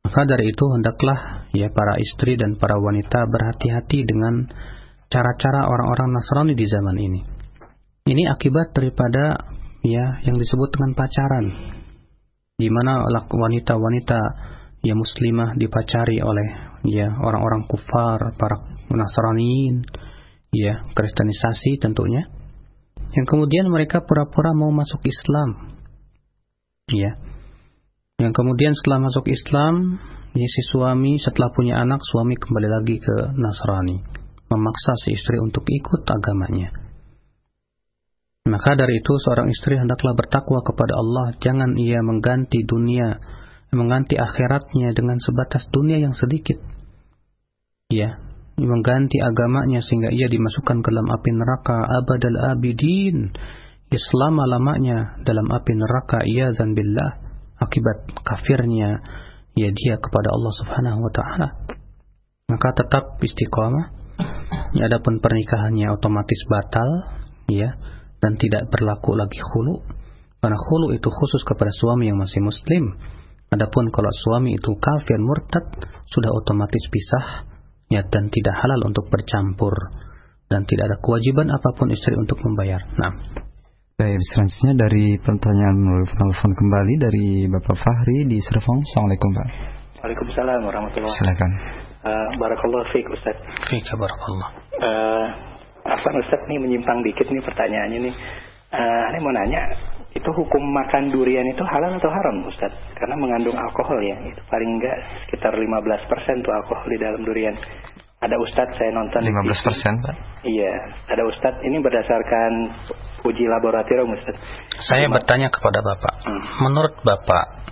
Maka dari itu hendaklah para istri dan para wanita berhati-hati dengan cara-cara orang-orang Nasrani di zaman ini. Ini akibat daripada yang disebut dengan pacaran, di mana wanita-wanita muslimah dipacari oleh orang-orang kufar, para Nasraniin, kristenisasi tentunya, yang kemudian mereka pura-pura mau masuk Islam, yang kemudian setelah masuk Islam, si suami setelah punya anak, suami kembali lagi ke Nasrani, memaksa si istri untuk ikut agamanya. Maka dari itu seorang istri hendaklah bertakwa kepada Allah. Jangan ia mengganti akhiratnya dengan sebatas dunia yang sedikit. Ya, mengganti agamanya sehingga ia dimasukkan ke dalam api neraka abadal abidin, selama-lamanya dalam api neraka, iyazan billah, akibat kafirnya ya dia kepada Allah Subhanahu wa taala. Maka tetap istiqamah. Ya, adapun pernikahannya otomatis batal, ya, dan tidak berlaku lagi khulu. Karena khulu itu khusus kepada suami yang masih muslim. Adapun kalau suami itu kafir murtad, sudah otomatis pisah, ya, dan tidak halal untuk bercampur, dan tidak ada kewajiban apapun istri untuk membayar. Nah, baik, selanjutnya dari pertanyaan melalui telepon kembali dari Bapak Fahri di Serpong. Assalamualaikum, Pak. Waalaikumsalam warahmatullahi wabarakatuh. Silakan. Barakallahu fiik, Ustaz. fiik barakallah. Afwan Ustaz, nih menyimpang dikit nih pertanyaannya nih. Ini mau nanya, itu hukum makan durian itu halal atau haram, Ustaz? Karena mengandung alkohol ya, itu paling enggak sekitar 15% tuh alkohol di dalam durian. Ada Ustadz saya nonton 15%, Pak? Iya, ada Ustadz, ini berdasarkan uji laboratorium, Ustadz. Saya bertanya kepada Bapak, menurut Bapak,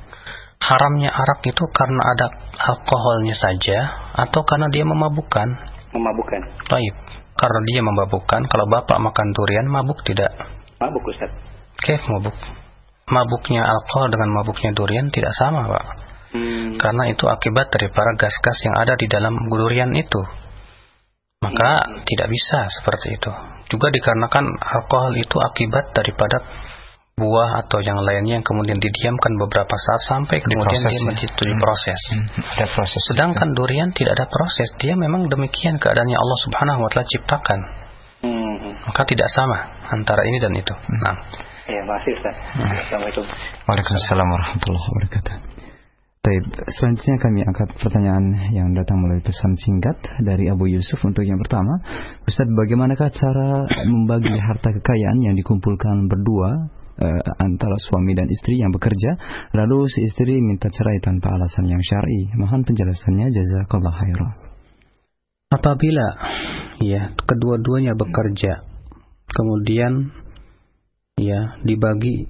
haramnya arak itu karena ada alkoholnya saja atau karena dia memabukkan? Memabukkan. Baik, karena dia memabukkan. Kalau Bapak makan durian, mabuk tidak? Mabuk, Ustadz. Oke, mabuk. Mabuknya alkohol dengan mabuknya durian tidak sama, Pak. Karena itu akibat dari para gas-gas yang ada di dalam durian itu. Maka tidak bisa seperti itu. Juga dikarenakan alkohol itu akibat daripada buah atau yang lainnya yang kemudian didiamkan beberapa saat sampai kemudian dia menjadi diproses. Ada proses. Sedangkan durian tidak ada proses. Dia memang demikian keadaannya Allah Subhanahu wa taala ciptakan. Maka tidak sama antara ini dan itu. Nah, ya, makasih Ustaz. Assalamualaikum. Waalaikumsalam warahmatullahi wabarakatuh. Baik, selanjutnya kami angkat pertanyaan yang datang melalui pesan singkat dari Abu Yusuf. Untuk yang pertama, Ustaz, bagaimanakah cara membagi harta kekayaan yang dikumpulkan berdua antara suami dan istri yang bekerja, lalu si istri minta cerai tanpa alasan yang syar'i? Mohon penjelasannya, jazakallah khairan. Apabila ya kedua-duanya bekerja, kemudian ya dibagi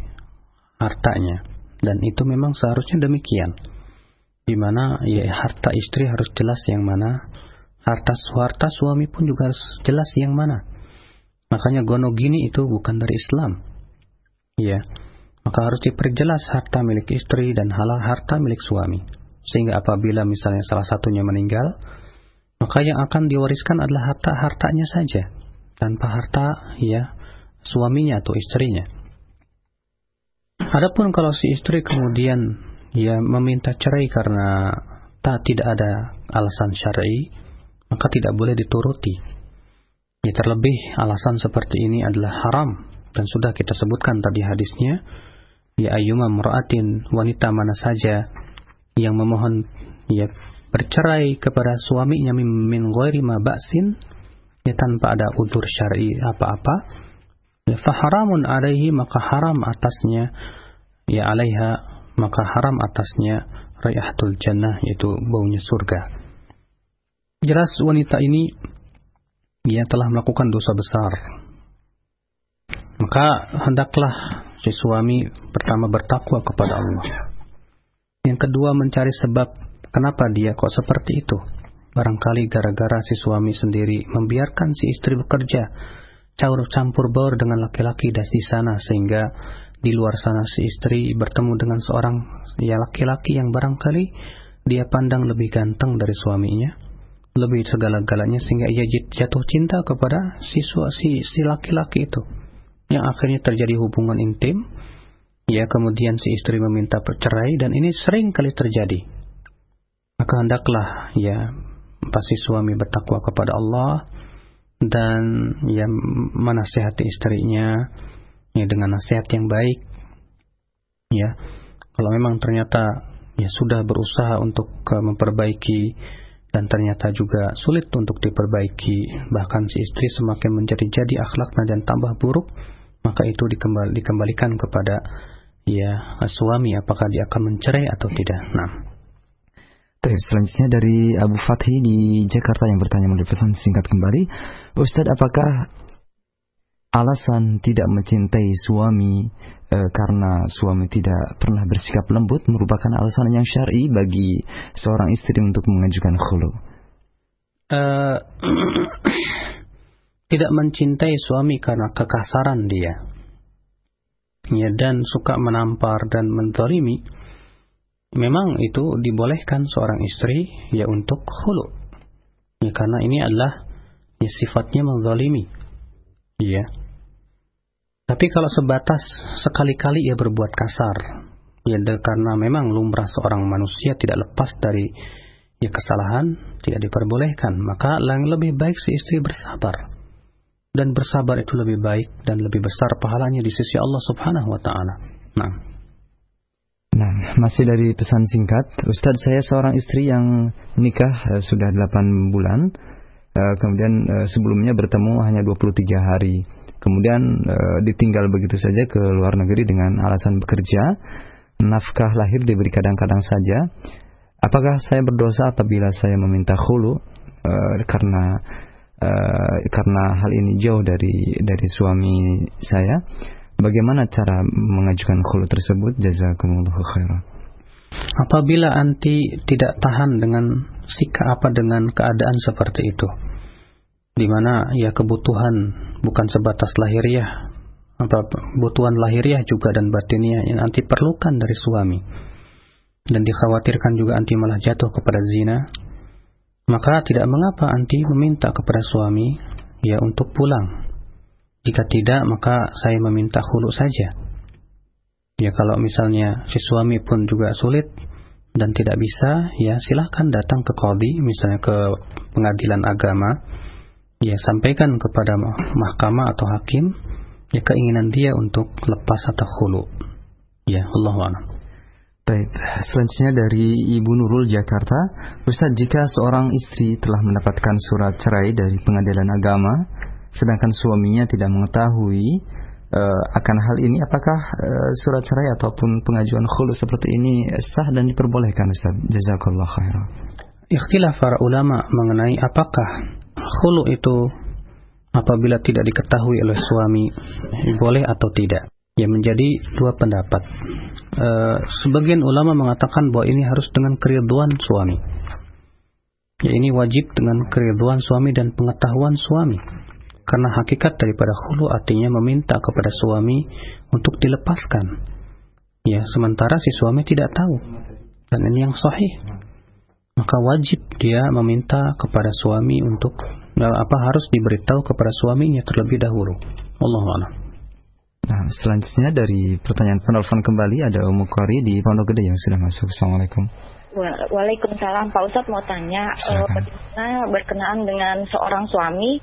hartanya, dan itu memang seharusnya demikian, di mana ya harta istri harus jelas yang mana, harta suami pun juga harus jelas yang mana. Makanya gonogini itu bukan dari Islam. Ya, maka harus diperjelas harta milik istri dan halal harta milik suami. Sehingga apabila misalnya salah satunya meninggal, maka yang akan diwariskan adalah harta-hartanya saja, tanpa harta ya suaminya atau istrinya. Adapun kalau si istri kemudian ya meminta cerai karena tidak ada alasan syar'i, maka tidak boleh dituruti. Ya, terlebih alasan seperti ini adalah haram. Dan sudah kita sebutkan tadi hadisnya, ya ayyuma mura'atin, wanita mana saja yang memohon ya bercerai kepada suaminya min ghairi ma ba'sin, ya tanpa ada udzur syar'i apa-apa, ya fa haramun alaihi, maka haram atasnya, ya alaiha, maka haram atasnya raihatul jannah, yaitu baunya surga. Jelas wanita ini ia telah melakukan dosa besar. Maka hendaklah si suami pertama bertakwa kepada Allah. Yang kedua mencari sebab kenapa dia kok seperti itu. Barangkali gara-gara si suami sendiri membiarkan si istri bekerja, campur baur dengan laki-laki di sana, sehingga di luar sana si istri bertemu dengan seorang ya laki-laki yang barangkali dia pandang lebih ganteng dari suaminya, lebih segala-galanya, sehingga ia jatuh cinta kepada si laki-laki itu, yang akhirnya terjadi hubungan intim. Ya, kemudian si istri meminta bercerai, dan ini sering kali terjadi. Maka hendaklah ya pasti suami bertakwa kepada Allah dan ya menasihati istrinya ya dengan nasihat yang baik. Ya, kalau memang ternyata ya sudah berusaha untuk memperbaiki dan ternyata juga sulit untuk diperbaiki, bahkan si istri semakin menjadi akhlaknya dan tambah buruk, maka itu dikembalikan kepada ya suami, apakah dia akan mencerai atau tidak. Nah, selanjutnya dari Abu Fathi di Jakarta yang bertanya melalui pesan singkat kembali, Ustadz, apakah alasan tidak mencintai suami karena suami tidak pernah bersikap lembut merupakan alasan yang syar'i bagi seorang istri untuk mengajukan khulu? Tidak mencintai suami karena kekasaran dia, ya, dan suka menampar dan menzalimi, memang itu dibolehkan seorang istri ya untuk khulu, ya, karena ini adalah ya, sifatnya menzalimi, ya. Tapi kalau sebatas sekali-kali ia berbuat kasar, ya, karena memang lumrah seorang manusia tidak lepas dari ya kesalahan, tidak diperbolehkan, maka yang lebih baik si istri bersabar. Dan bersabar itu lebih baik dan lebih besar pahalanya di sisi Allah Subhanahu wa taala. Nah, masih dari pesan singkat, Ustadz, saya seorang istri yang nikah sudah 8 bulan. Kemudian sebelumnya bertemu hanya 23 hari. Kemudian ditinggal begitu saja ke luar negeri dengan alasan bekerja. Nafkah lahir diberi kadang-kadang saja. Apakah saya berdosa apabila saya meminta khulu karena hal ini jauh dari suami saya? Bagaimana cara mengajukan khulu tersebut? Jazakumullahu khairan. Apabila anti tidak tahan dengan dengan keadaan seperti itu, di mana ya kebutuhan bukan sebatas lahiriah, kebutuhan lahiriah juga dan batiniah yang anti perlukan dari suami, dan dikhawatirkan juga anti malah jatuh kepada zina, maka tidak mengapa anti meminta kepada suami ya untuk pulang. Jika tidak, maka saya meminta khulu saja. Ya, kalau misalnya si suami pun juga sulit dan tidak bisa, ya silahkan datang ke qadhi, misalnya ke pengadilan agama, ya sampaikan kepada mahkamah atau hakim ya keinginan dia untuk lepas atau khulu. Ya, Allahu a'lam. Baik, selanjutnya dari Ibu Nurul Jakarta. Ustaz, jika seorang istri telah mendapatkan surat cerai dari pengadilan agama sedangkan suaminya tidak mengetahui akan hal ini, apakah surat cerai ataupun pengajuan khulu seperti ini sah dan diperbolehkan, Ustaz? Jazakallahu khairan. Ikhtilaf para ulama mengenai apakah khulu itu apabila tidak diketahui oleh suami boleh atau tidak. Ya, menjadi dua pendapat. Sebagian ulama mengatakan bahwa ini harus dengan keridhaan suami. Ya, ini wajib dengan keridhaan suami dan pengetahuan suami. Karena hakikat daripada khulu artinya meminta kepada suami untuk dilepaskan. Ya, sementara si suami tidak tahu. Dan ini yang sahih. Maka wajib dia meminta kepada suami untuk harus diberitahu kepada suaminya terlebih dahulu. Wallahu a'lam. Nah, selanjutnya dari pertanyaan penelpon kembali ada Ummu Qari di Pondok Gede yang sudah masuk. Assalamualaikum. Waalaikumsalam. Pak Ustadz mau tanya, berkenaan dengan seorang suami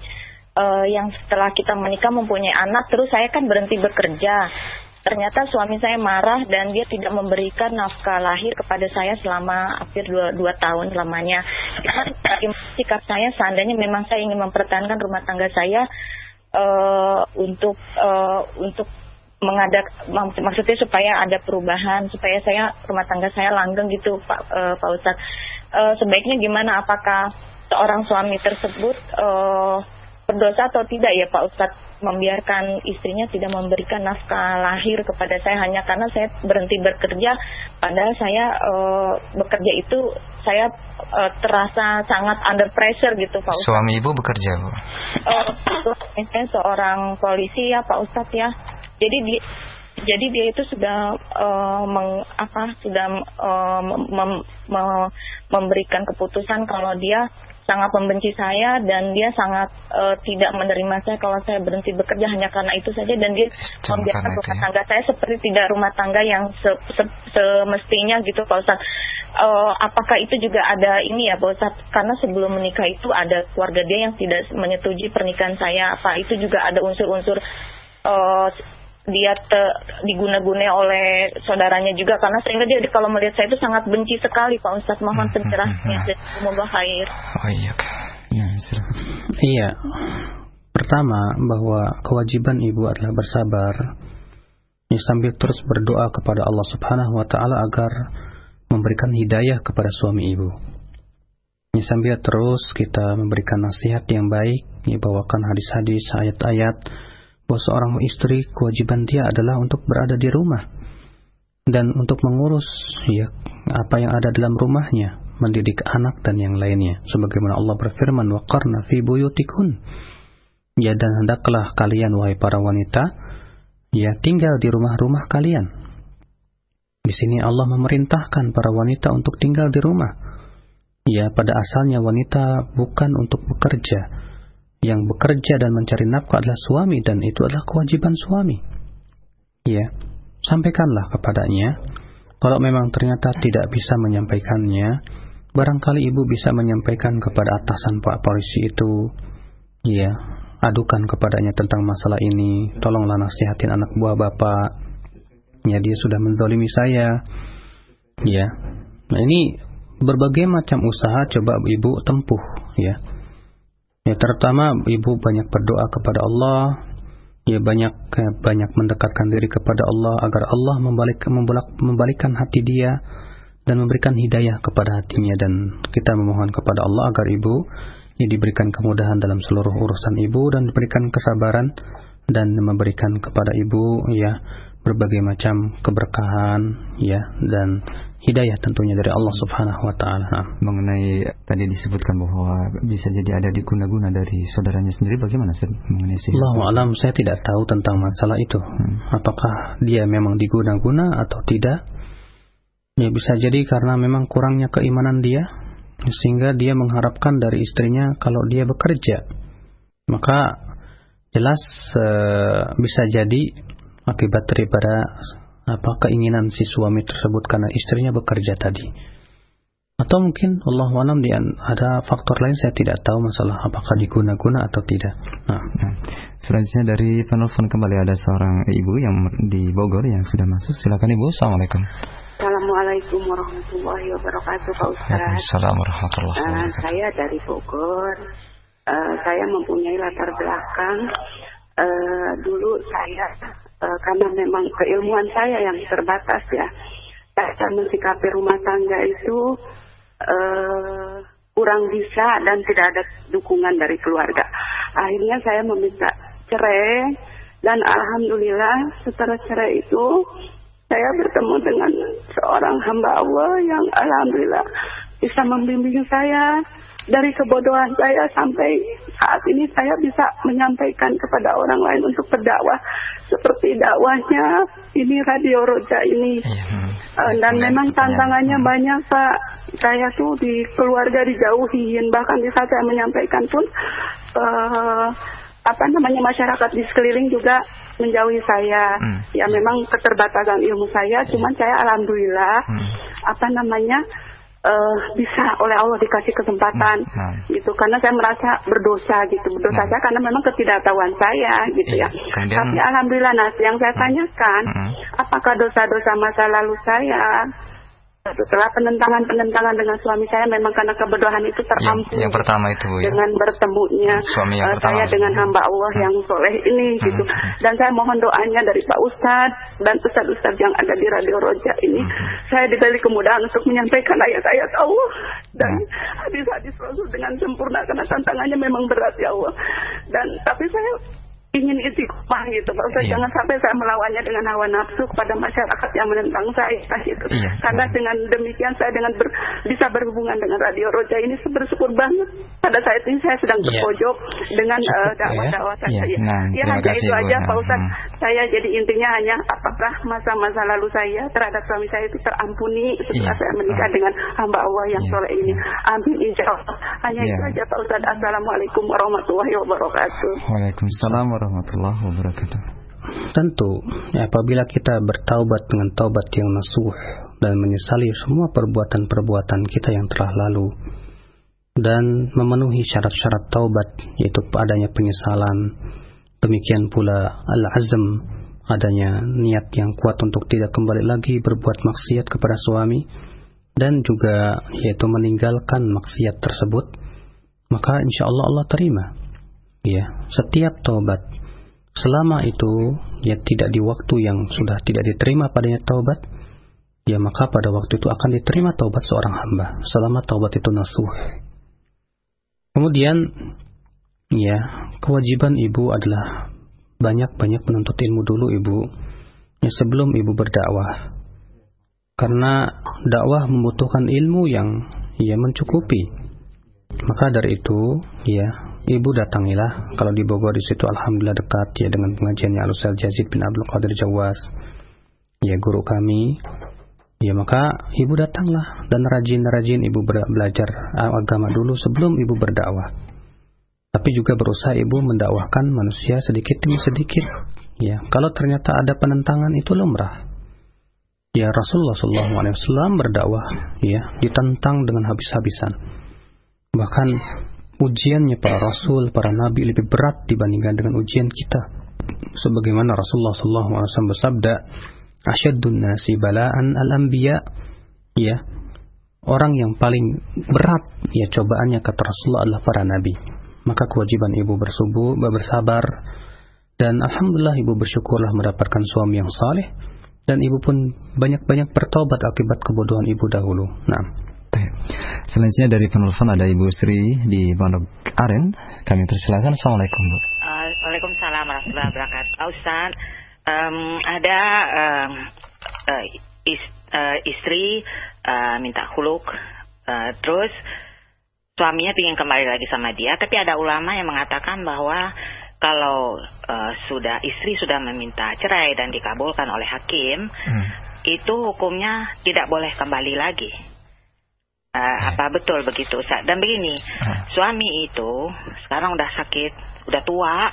yang setelah kita menikah mempunyai anak, terus saya kan berhenti bekerja. Ternyata suami saya marah dan dia tidak memberikan nafkah lahir kepada saya selama hampir 2 tahun lamanya. Sikap saya seandainya memang saya ingin mempertahankan rumah tangga saya untuk maksudnya supaya ada perubahan, supaya rumah tangga saya langgeng gitu, Pak Ustadz. Sebaiknya gimana? Apakah seorang suami tersebut berdosa atau tidak ya Pak Ustadz, membiarkan istrinya tidak memberikan nafkah lahir kepada saya hanya karena saya berhenti bekerja, padahal saya bekerja itu saya terasa sangat under pressure gitu Pak Ustadz. Suami Ibu bekerja, Bu? Saya seorang polisi ya Pak Ustadz ya. Jadi dia itu sudah memberikan keputusan kalau dia sangat membenci saya dan dia sangat tidak menerima saya kalau saya berhenti bekerja hanya karena itu saja, dan dia membiarkan rumah tangga saya seperti tidak rumah tangga yang semestinya gitu Pak Ustadz. Apakah itu juga ada ini ya Pak Ustadz, karena sebelum menikah itu ada keluarga dia yang tidak menyetujui pernikahan saya, apa itu juga ada unsur-unsur dia diguna-guna oleh saudaranya juga, karena sehingga dia kalau melihat saya itu sangat benci sekali Pak Ustadz. Mohon pencerahannya. Semoga khair. Oh iya. Iya. Pertama, bahwa kewajiban ibu adalah bersabar sambil terus berdoa kepada Allah Subhanahu wa taala agar memberikan hidayah kepada suami ibu. Sambil terus kita memberikan nasihat yang baik, bawakan hadis-hadis, ayat-ayat, bahwa seorang istri kewajiban dia adalah untuk berada di rumah dan untuk mengurus ya apa yang ada dalam rumahnya, mendidik anak dan yang lainnya. Sebagaimana Allah berfirman, waqarna fi buyutikun. Ya, dan hendaklah kalian wahai para wanita ya tinggal di rumah-rumah kalian. Di sini Allah memerintahkan para wanita untuk tinggal di rumah. Ya, pada asalnya wanita bukan untuk bekerja. Yang bekerja dan mencari nafkah adalah suami, dan itu adalah kewajiban suami. Ya, sampaikanlah kepadanya. Kalau memang ternyata tidak bisa menyampaikannya, barangkali ibu bisa menyampaikan kepada atasan Pak polisi itu. Ya, adukan kepadanya tentang masalah ini. Tolonglah nasihatin anak buah bapak. Ya, dia sudah menzalimi saya. Ya, nah ini berbagai macam usaha coba ibu tempuh. Ya, terutama ibu banyak berdoa kepada Allah. Ya, banyak mendekatkan diri kepada Allah agar Allah membalikkan hati dia dan memberikan hidayah kepada hatinya. Dan kita memohon kepada Allah agar ibu ya diberikan kemudahan dalam seluruh urusan ibu dan diberikan kesabaran dan memberikan kepada ibu ya berbagai macam keberkahan ya dan hidayah tentunya dari Allah Subhanahu wa taala. Mengenai tadi disebutkan bahwa bisa jadi ada diguna-guna dari saudaranya sendiri, bagaimana sih mengenai sihir? Allahu alam, saya tidak tahu tentang masalah itu. Apakah dia memang diguna-guna atau tidak? Ya, bisa jadi karena memang kurangnya keimanan dia sehingga dia mengharapkan dari istrinya kalau dia bekerja. Maka jelas bisa jadi akibat daripada keinginan si suami tersebut karena istrinya bekerja tadi. Atau mungkin Allahu a'lam ada faktor lain, saya tidak tahu masalah apakah diguna-guna atau tidak. Selanjutnya dari penelpon kembali ada seorang ibu yang di Bogor yang sudah masuk. Silakan Ibu. Assalamualaikum. Assalamualaikum warahmatullahi wabarakatuh, Pak Ustaz. Waalaikumsalam warahmatullahi wabarakatuh. Saya dari Bogor. Saya mempunyai latar belakang. Dulu saya karena memang keilmuan saya yang terbatas ya, saya mensikapi rumah tangga itu kurang bisa dan tidak ada dukungan dari keluarga. Akhirnya saya meminta cerai dan alhamdulillah setelah cerai itu saya bertemu dengan seorang hamba Allah yang alhamdulillah bisa membimbing saya dari kebodohan saya sampai saat ini saya bisa menyampaikan kepada orang lain untuk berdakwah seperti dakwahnya ini Radio Roja ini. Dan memang tantangannya banyak Pak. Saya tuh di keluarga dijauhin, bahkan di saat saya menyampaikan pun masyarakat di sekeliling juga menjauhi saya. Ya memang keterbatasan ilmu saya, cuman saya alhamdulillah bisa oleh Allah dikasih kesempatan gitu, karena saya merasa berdosa saya karena memang ketidaktahuan saya gitu ya. Tapi alhamdulillah, yang saya tanyakan apakah dosa-dosa masa lalu saya setelah penentangan dengan suami saya memang karena kebodohan itu terampuni. Yang pertama itu ya, dengan bertemunya suami yang saya dengan hamba Allah yang soleh ini gitu. Dan saya mohon doanya dari Pak Ustadz dan Ustadz yang ada di Radio Roja ini. Saya diberi kemudahan untuk menyampaikan ayat-ayat Allah dan hadis-hadis Rasul dengan sempurna, karena tantangannya memang berat ya Allah. Dan tapi saya ingin istiqomah gitu Pak Ustaz, jangan sampai saya melawannya dengan hawa nafsu kepada masyarakat yang menentang saya gitu. Karena dengan demikian saya bisa berhubungan dengan Radio Roja ini bersyukur banget. Pada saat ini saya sedang berpojok dengan dakwah-dakwah saya. Hanya itu aja Pak Ustaz. Saya jadi intinya hanya apakah masa-masa lalu saya terhadap suami saya itu terampuni setelah saya menikah dengan hamba Allah yang soleh ini. Amin insya Allah. Hanya itu aja Pak Ustaz. Assalamualaikum warahmatullahi wabarakatuh. Waalaikumsalam warahmatullahi wabarakatuh. Tentu apabila kita bertaubat dengan taubat yang nasuh dan menyesali semua perbuatan-perbuatan kita yang telah lalu dan memenuhi syarat-syarat taubat, yaitu adanya penyesalan, demikian pula al-azm, adanya niat yang kuat untuk tidak kembali lagi berbuat maksiat kepada suami, dan juga yaitu meninggalkan maksiat tersebut, maka insya Allah Allah terima ya setiap taubat. Selama itu ya tidak di waktu yang sudah tidak diterima padanya taubat, ya maka pada waktu itu akan diterima taubat seorang hamba selama taubat itu nasuh. Kemudian ya kewajiban ibu adalah banyak-banyak menuntut ilmu dulu ibu, ya sebelum ibu berdakwah. Karena dakwah membutuhkan ilmu yang ya mencukupi. Maka dari itu, ya ibu datangilah. Kalau di Bogor di situ alhamdulillah dekat ya dengan pengajiannya Al-Ustaz Yazid bin Abdul Qadir Jawas, ya guru kami. Ya maka ibu datanglah dan rajin-rajin ibu belajar agama dulu sebelum ibu berdakwah. Tapi juga berusaha ibu mendakwahkan manusia sedikit demi sedikit. Ya, kalau ternyata ada penentangan itu lumrah. Ya Rasulullah SAW berdakwah ya ditentang dengan habis-habisan. Bahkan ujiannya para rasul, para nabi lebih berat dibandingkan dengan ujian kita. Sebagaimana Rasulullah SAW bersabda, "Asyaddun nasi bala'an al-anbiya." Ya, orang yang paling berat ya cobaannya kata Rasulullah adalah para nabi. Maka kewajiban ibu bersabar, dan alhamdulillah ibu bersyukurlah mendapatkan suami yang saleh, dan ibu pun banyak-banyak bertobat akibat kebodohan ibu dahulu. Nah, selanjutnya dari penelpon ada Ibu Sri di Pondok Aren. Kami persilakan. Assalamualaikum, Bu. Waalaikumsalam warahmatullahi wabarakatuh. Pak Ustaz, ada istri minta khuluk, terus suaminya ingin kembali lagi sama dia, tapi ada ulama yang mengatakan bahwa kalau istri sudah meminta cerai dan dikabulkan oleh hakim, itu hukumnya tidak boleh kembali lagi. Apa betul begitu, Ustaz? Dan begini, suami itu sekarang udah sakit, udah tua,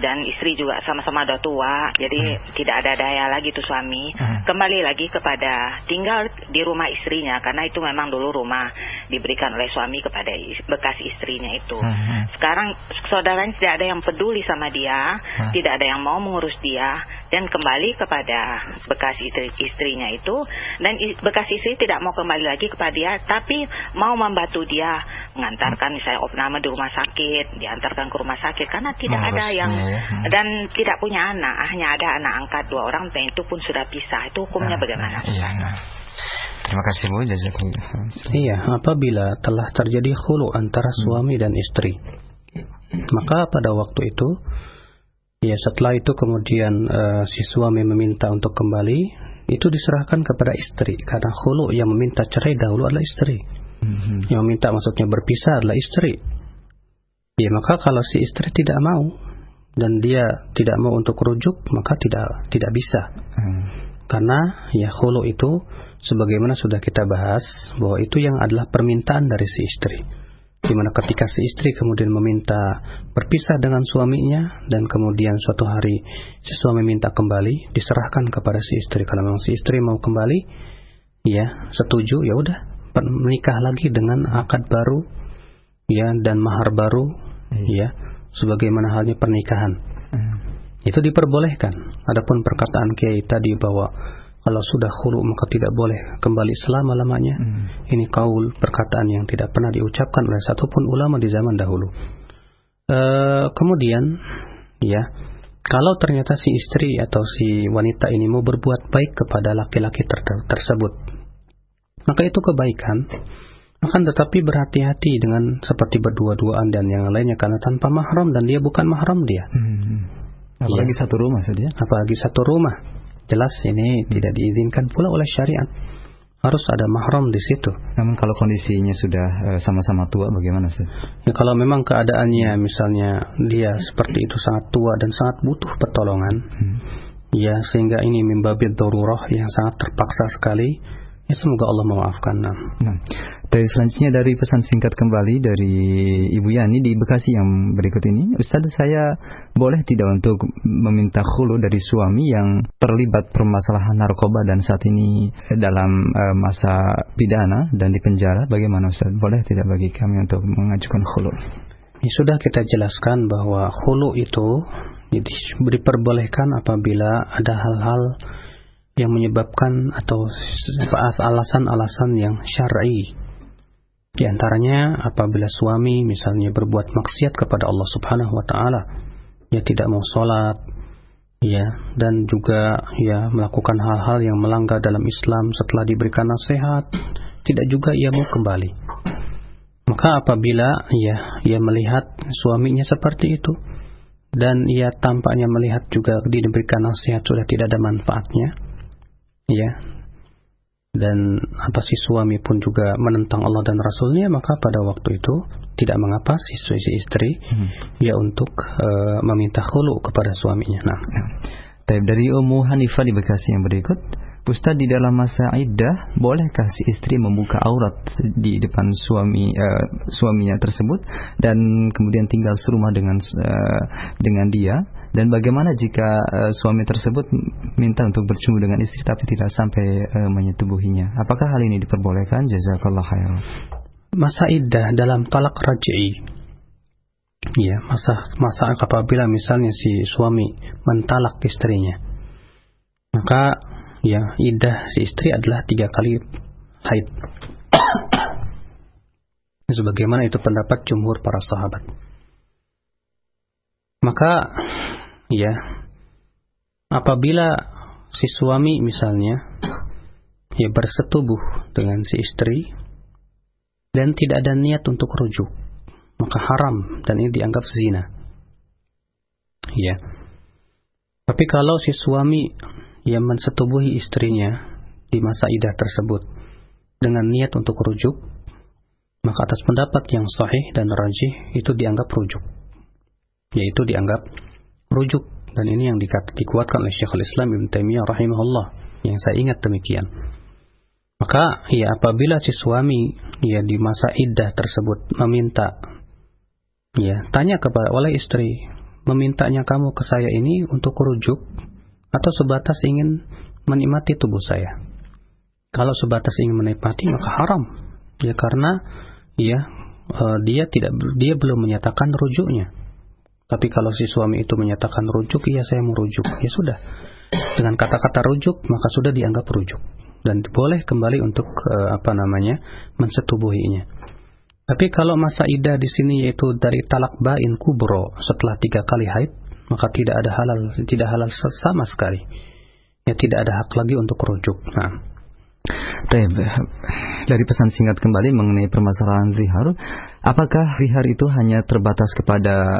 dan istri juga sama-sama udah tua, jadi tidak ada daya lagi tuh suami kembali lagi kepada tinggal di rumah istrinya, karena itu memang dulu rumah diberikan oleh suami kepada bekas istrinya itu. Sekarang saudaranya tidak ada yang peduli sama dia, tidak ada yang mau mengurus dia, dan kembali kepada bekas istrinya itu, dan bekas istri tidak mau kembali lagi kepada dia, tapi mau membantu dia mengantarkan misalnya opname di rumah sakit, diantarkan ke rumah sakit, karena tidak ada yang dan tidak punya anak, hanya ada anak angkat 2 orang, dan itu pun sudah pisah. Itu hukumnya bagaimana? Terima kasih, Bu. Jazakallah. Iya, apabila telah terjadi khulu antara suami dan istri, maka pada waktu itu ya setelah itu kemudian si suami meminta untuk kembali, itu diserahkan kepada istri, karena khulu yang meminta cerai dahulu adalah istri. Yang meminta maksudnya berpisah adalah istri. Ya maka kalau si istri tidak mau dan dia tidak mau untuk rujuk, maka tidak bisa. Karena ya khulu itu sebagaimana sudah kita bahas bahwa itu yang adalah permintaan dari si istri. Di mana ketika si istri kemudian meminta berpisah dengan suaminya, dan kemudian suatu hari si suami minta kembali, diserahkan kepada si istri. Kalau memang si istri mau kembali, ya setuju, ya udah menikah lagi dengan akad baru, ya, dan mahar baru, ya, sebagaimana halnya pernikahan. Itu diperbolehkan. Adapun perkataan kiai tadi bahwa kalau sudah khulu maka tidak boleh kembali selama-lamanya, ini kaul, perkataan yang tidak pernah diucapkan oleh satupun ulama di zaman dahulu. Kemudian, ya, kalau ternyata si istri atau si wanita ini mau berbuat baik kepada laki-laki tersebut, maka itu kebaikan. Akan tetapi berhati-hati dengan seperti berdua-duaan dan yang lainnya, karena tanpa mahram dan dia bukan mahram dia. Apalagi satu rumah saja. Apalagi satu rumah. Jelas ini tidak diizinkan pula oleh syariat. Harus ada mahram di situ. Namun kalau kondisinya sudah sama-sama tua, bagaimana sih? Ya, kalau memang keadaannya misalnya dia seperti itu sangat tua dan sangat butuh pertolongan, ya sehingga ini mimbabil darurah yang sangat terpaksa sekali, ya semoga Allah memaafkan. Nah, dari selanjutnya dari pesan singkat kembali dari Ibu Yani di Bekasi yang berikut ini. Ustaz, saya boleh tidak untuk meminta khulu dari suami yang terlibat permasalahan narkoba dan saat ini dalam masa pidana dan di penjara? Bagaimana Ustaz? Boleh tidak bagi kami untuk mengajukan khulu? Ya, sudah kita jelaskan bahwa khulu itu diperbolehkan apabila ada hal-hal yang menyebabkan atau alasan-alasan yang syar'i. Di antaranya apabila suami misalnya berbuat maksiat kepada Allah Subhanahu wa taala, ya tidak mau sholat, ya, dan juga ya melakukan hal-hal yang melanggar dalam Islam setelah diberikan nasihat, tidak juga ia mau kembali. Maka apabila ia melihat suaminya seperti itu, dan ia tampaknya melihat juga diberikan nasihat sudah tidak ada manfaatnya, ya, dan apa si suami pun juga menentang Allah dan Rasulnya, maka pada waktu itu tidak mengapa si istri ya untuk meminta khulu kepada suaminya. Nah, dari Ummu Hanifah di Bekasi yang berikut, Ustaz, di dalam masa iddah bolehkah si istri membuka aurat di depan suaminya tersebut dan kemudian tinggal serumah dengan dia? Dan bagaimana jika suami tersebut minta untuk bercumbu dengan istri tapi tidak sampai menyetubuhinya? Apakah hal ini diperbolehkan? Jazakallah khairan. Masa iddah dalam talak raj'i, ya, masa apabila misalnya si suami mentalak istrinya, maka ya iddah si istri adalah 3 kali haid. Sebagaimana itu pendapat jumhur para sahabat. Maka ya apabila si suami misalnya ya bersetubuh dengan si istri dan tidak ada niat untuk rujuk, maka haram dan ini dianggap zina. Ya. Tapi kalau si suami yang mensetubuhi istrinya di masa iddah tersebut dengan niat untuk rujuk, maka atas pendapat yang sahih dan rajih itu dianggap rujuk, yaitu dianggap rujuk, dan ini yang dikuatkan oleh Syekhul Islam Ibnu Taimiyah rahimahullah, yang saya ingat demikian. Maka ya apabila si suami ya di masa iddah tersebut meminta, ya tanya kepada oleh istri, memintanya kamu ke saya ini untuk rujuk atau sebatas ingin menikmati tubuh saya? Kalau sebatas ingin menikmati maka haram, ya karena ya dia belum menyatakan rujuknya. Tapi kalau si suami itu menyatakan rujuk, iya saya mau rujuk, ya sudah, dengan kata-kata rujuk maka sudah dianggap rujuk dan boleh kembali untuk mensetubuhinya. Tapi kalau masa iddah di sini yaitu dari talak bain kubro setelah 3 kali haid, maka tidak halal sama sekali. Ya tidak ada hak lagi untuk rujuk. Nah, dari pesan singkat kembali mengenai permasalahan zihar, apakah zihar itu hanya terbatas kepada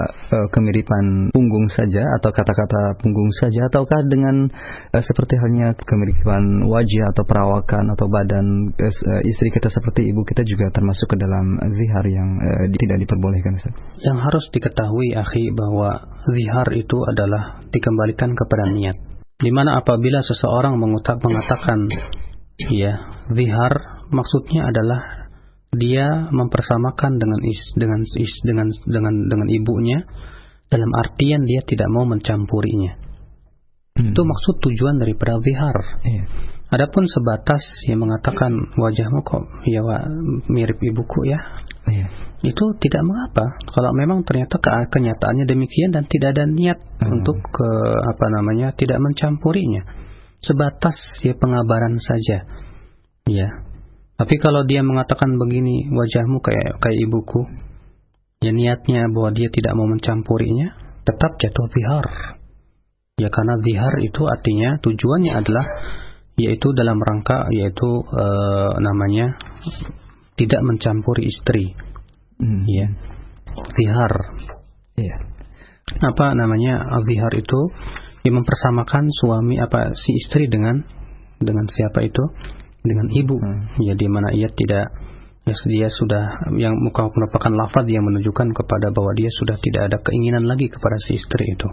kemiripan punggung saja atau kata-kata punggung saja, ataukah dengan seperti halnya kemiripan wajah atau perawakan atau badan istri kita seperti ibu kita juga termasuk ke dalam zihar yang tidak diperbolehkan? Yang harus diketahui akhi bahwa zihar itu adalah dikembalikan kepada niat. Di mana apabila seseorang mengatakan ya, zihar maksudnya adalah dia mempersamakan dengan ibunya dalam artian dia tidak mau mencampurinya. Itu maksud tujuan daripada zihar. Adapun sebatas yang mengatakan wajahmu kok ya mirip ibuku ya, itu tidak mengapa kalau memang ternyata kenyataannya demikian dan tidak ada niat untuk tidak mencampurinya. Sebatas ya pengabaran saja, ya. Tapi kalau dia mengatakan begini, wajahmu kayak ibuku, ya niatnya bahwa dia tidak mau mencampurinya, tetap jatuh zihar. Ya karena zihar itu artinya tujuannya adalah yaitu dalam rangka yaitu tidak mencampuri istri. Ya. Zihar. Ya. Zihar itu yang mempersamakan si istri dengan siapa itu? Dengan ibu. Ya di mana ia tidak, ya dia sudah yang merupakan lafaz yang menunjukkan kepada bahwa dia sudah tidak ada keinginan lagi kepada si istri itu.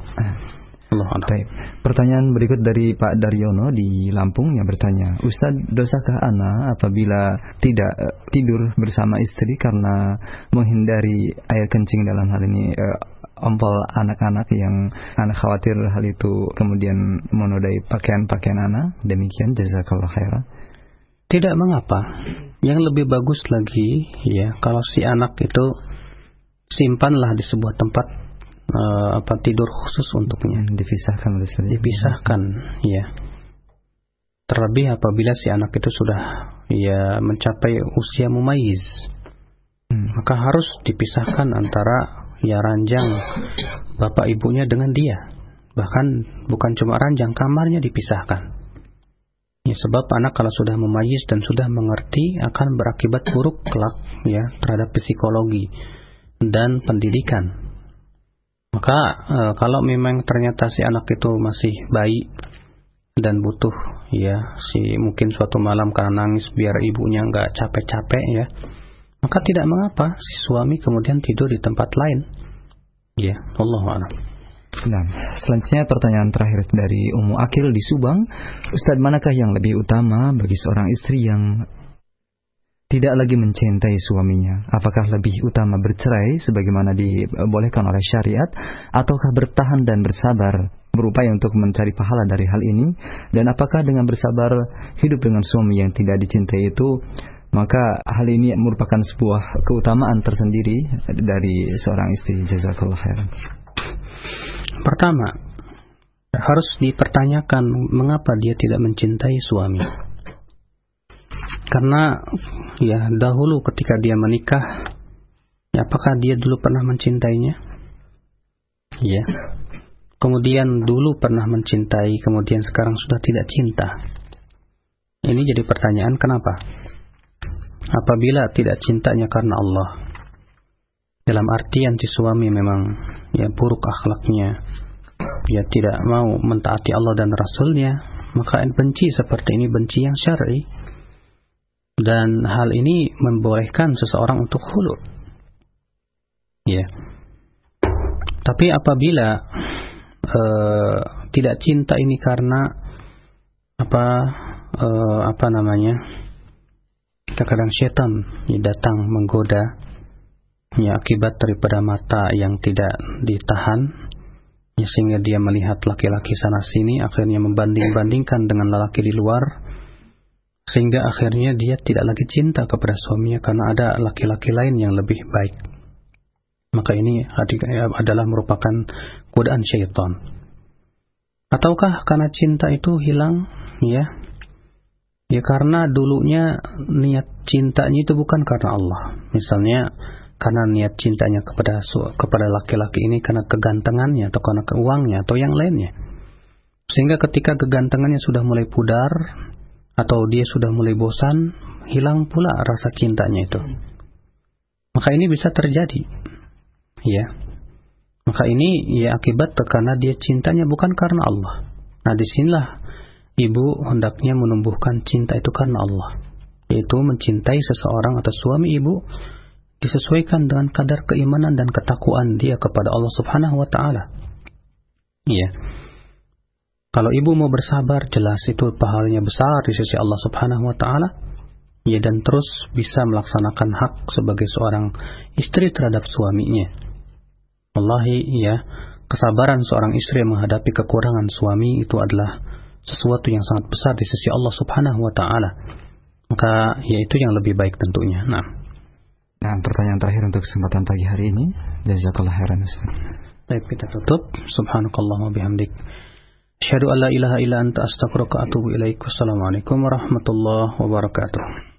Baik. Pertanyaan berikut dari Pak Daryono di Lampung yang bertanya, Ustaz, dosakah ana apabila tidak tidur bersama istri karena menghindari air kencing, dalam hal ini ompol anak-anak yang anak khawatir hal itu kemudian menodai pakaian anak? Demikian, jazakallah khairan. Tidak mengapa. Yang lebih bagus lagi ya kalau si anak itu simpanlah di sebuah tempat tidur khusus untuknya. Dipisahkan ya. Terlebih apabila si anak itu sudah ya mencapai usia mumayyiz, maka harus dipisahkan antara ya ranjang bapak ibunya dengan dia. Bahkan bukan cuma ranjang, kamarnya dipisahkan. Ya, sebab anak kalau sudah mumayyiz dan sudah mengerti akan berakibat buruk kelak ya terhadap psikologi dan pendidikan. Maka kalau memang ternyata si anak itu masih bayi dan butuh mungkin suatu malam karena nangis biar ibunya nggak capek-capek ya, maka tidak mengapa si suami kemudian tidur di tempat lain. Ya, Allahu a'lam. Nah, selanjutnya pertanyaan terakhir dari Ummu Akil di Subang. Ustaz, manakah yang lebih utama bagi seorang istri yang tidak lagi mencintai suaminya? Apakah lebih utama bercerai sebagaimana dibolehkan oleh syariat, ataukah bertahan dan bersabar, berupaya untuk mencari pahala dari hal ini? Dan apakah dengan bersabar hidup dengan suami yang tidak dicintai itu, maka hal ini merupakan sebuah keutamaan tersendiri dari seorang istri? Jazakallah khairan. Pertama, harus dipertanyakan mengapa dia tidak mencintai suami. Karena ya dahulu ketika dia menikah, ya, apakah dia dulu pernah mencintainya? Ya. Kemudian dulu pernah mencintai, kemudian sekarang sudah tidak cinta. Ini jadi pertanyaan, kenapa? Apabila tidak cintanya karena Allah, dalam artian si suami memang ya buruk akhlaknya, ya tidak mau mentaati Allah dan Rasulnya, maka benci seperti ini benci yang syar'i. Dan hal ini membolehkan seseorang untuk khulu. Ya. Tapi apabila tidak cinta ini karena terkadang setan datang menggoda, ya, akibat daripada mata yang tidak ditahan, ya, sehingga dia melihat laki-laki sana sini, akhirnya membanding-bandingkan dengan lelaki di luar, sehingga akhirnya dia tidak lagi cinta kepada suaminya karena ada laki-laki lain yang lebih baik. Maka ini adalah merupakan godaan syaitan. Ataukah karena cinta itu hilang, ya karena dulunya niat cintanya itu bukan karena Allah. Misalnya karena niat cintanya kepada laki-laki ini karena kegantengannya atau karena keuangnya atau yang lainnya, sehingga ketika kegantengannya sudah mulai pudar atau dia sudah mulai bosan, hilang pula rasa cintanya itu. Maka ini bisa terjadi, ya. Maka ini ya akibat karena dia cintanya bukan karena Allah. Nah, disinilah ibu hendaknya menumbuhkan cinta itu karena Allah, yaitu mencintai seseorang atau suami ibu disesuaikan dengan kadar keimanan dan ketakwaan dia kepada Allah Subhanahu wa taala. Ya. Kalau ibu mau bersabar, jelas itu pahalanya besar di sisi Allah Subhanahu wa taala. Ya, dan terus bisa melaksanakan hak sebagai seorang istri terhadap suaminya. Wallahi, ya, kesabaran seorang istri menghadapi kekurangan suami itu adalah sesuatu yang sangat besar di sisi Allah Subhanahu wa taala. Maka ya itu yang lebih baik tentunya. Nah, pertanyaan terakhir untuk kesempatan pagi hari ini. Jazakallah khairan, Ustaz. Baik, kita tutup. Subhanakallahumma bihamdik, asyhadu an la ilaha illa anta astaghfiruka wa atubu ilaik. Wassalamualaikum warahmatullahi wabarakatuh.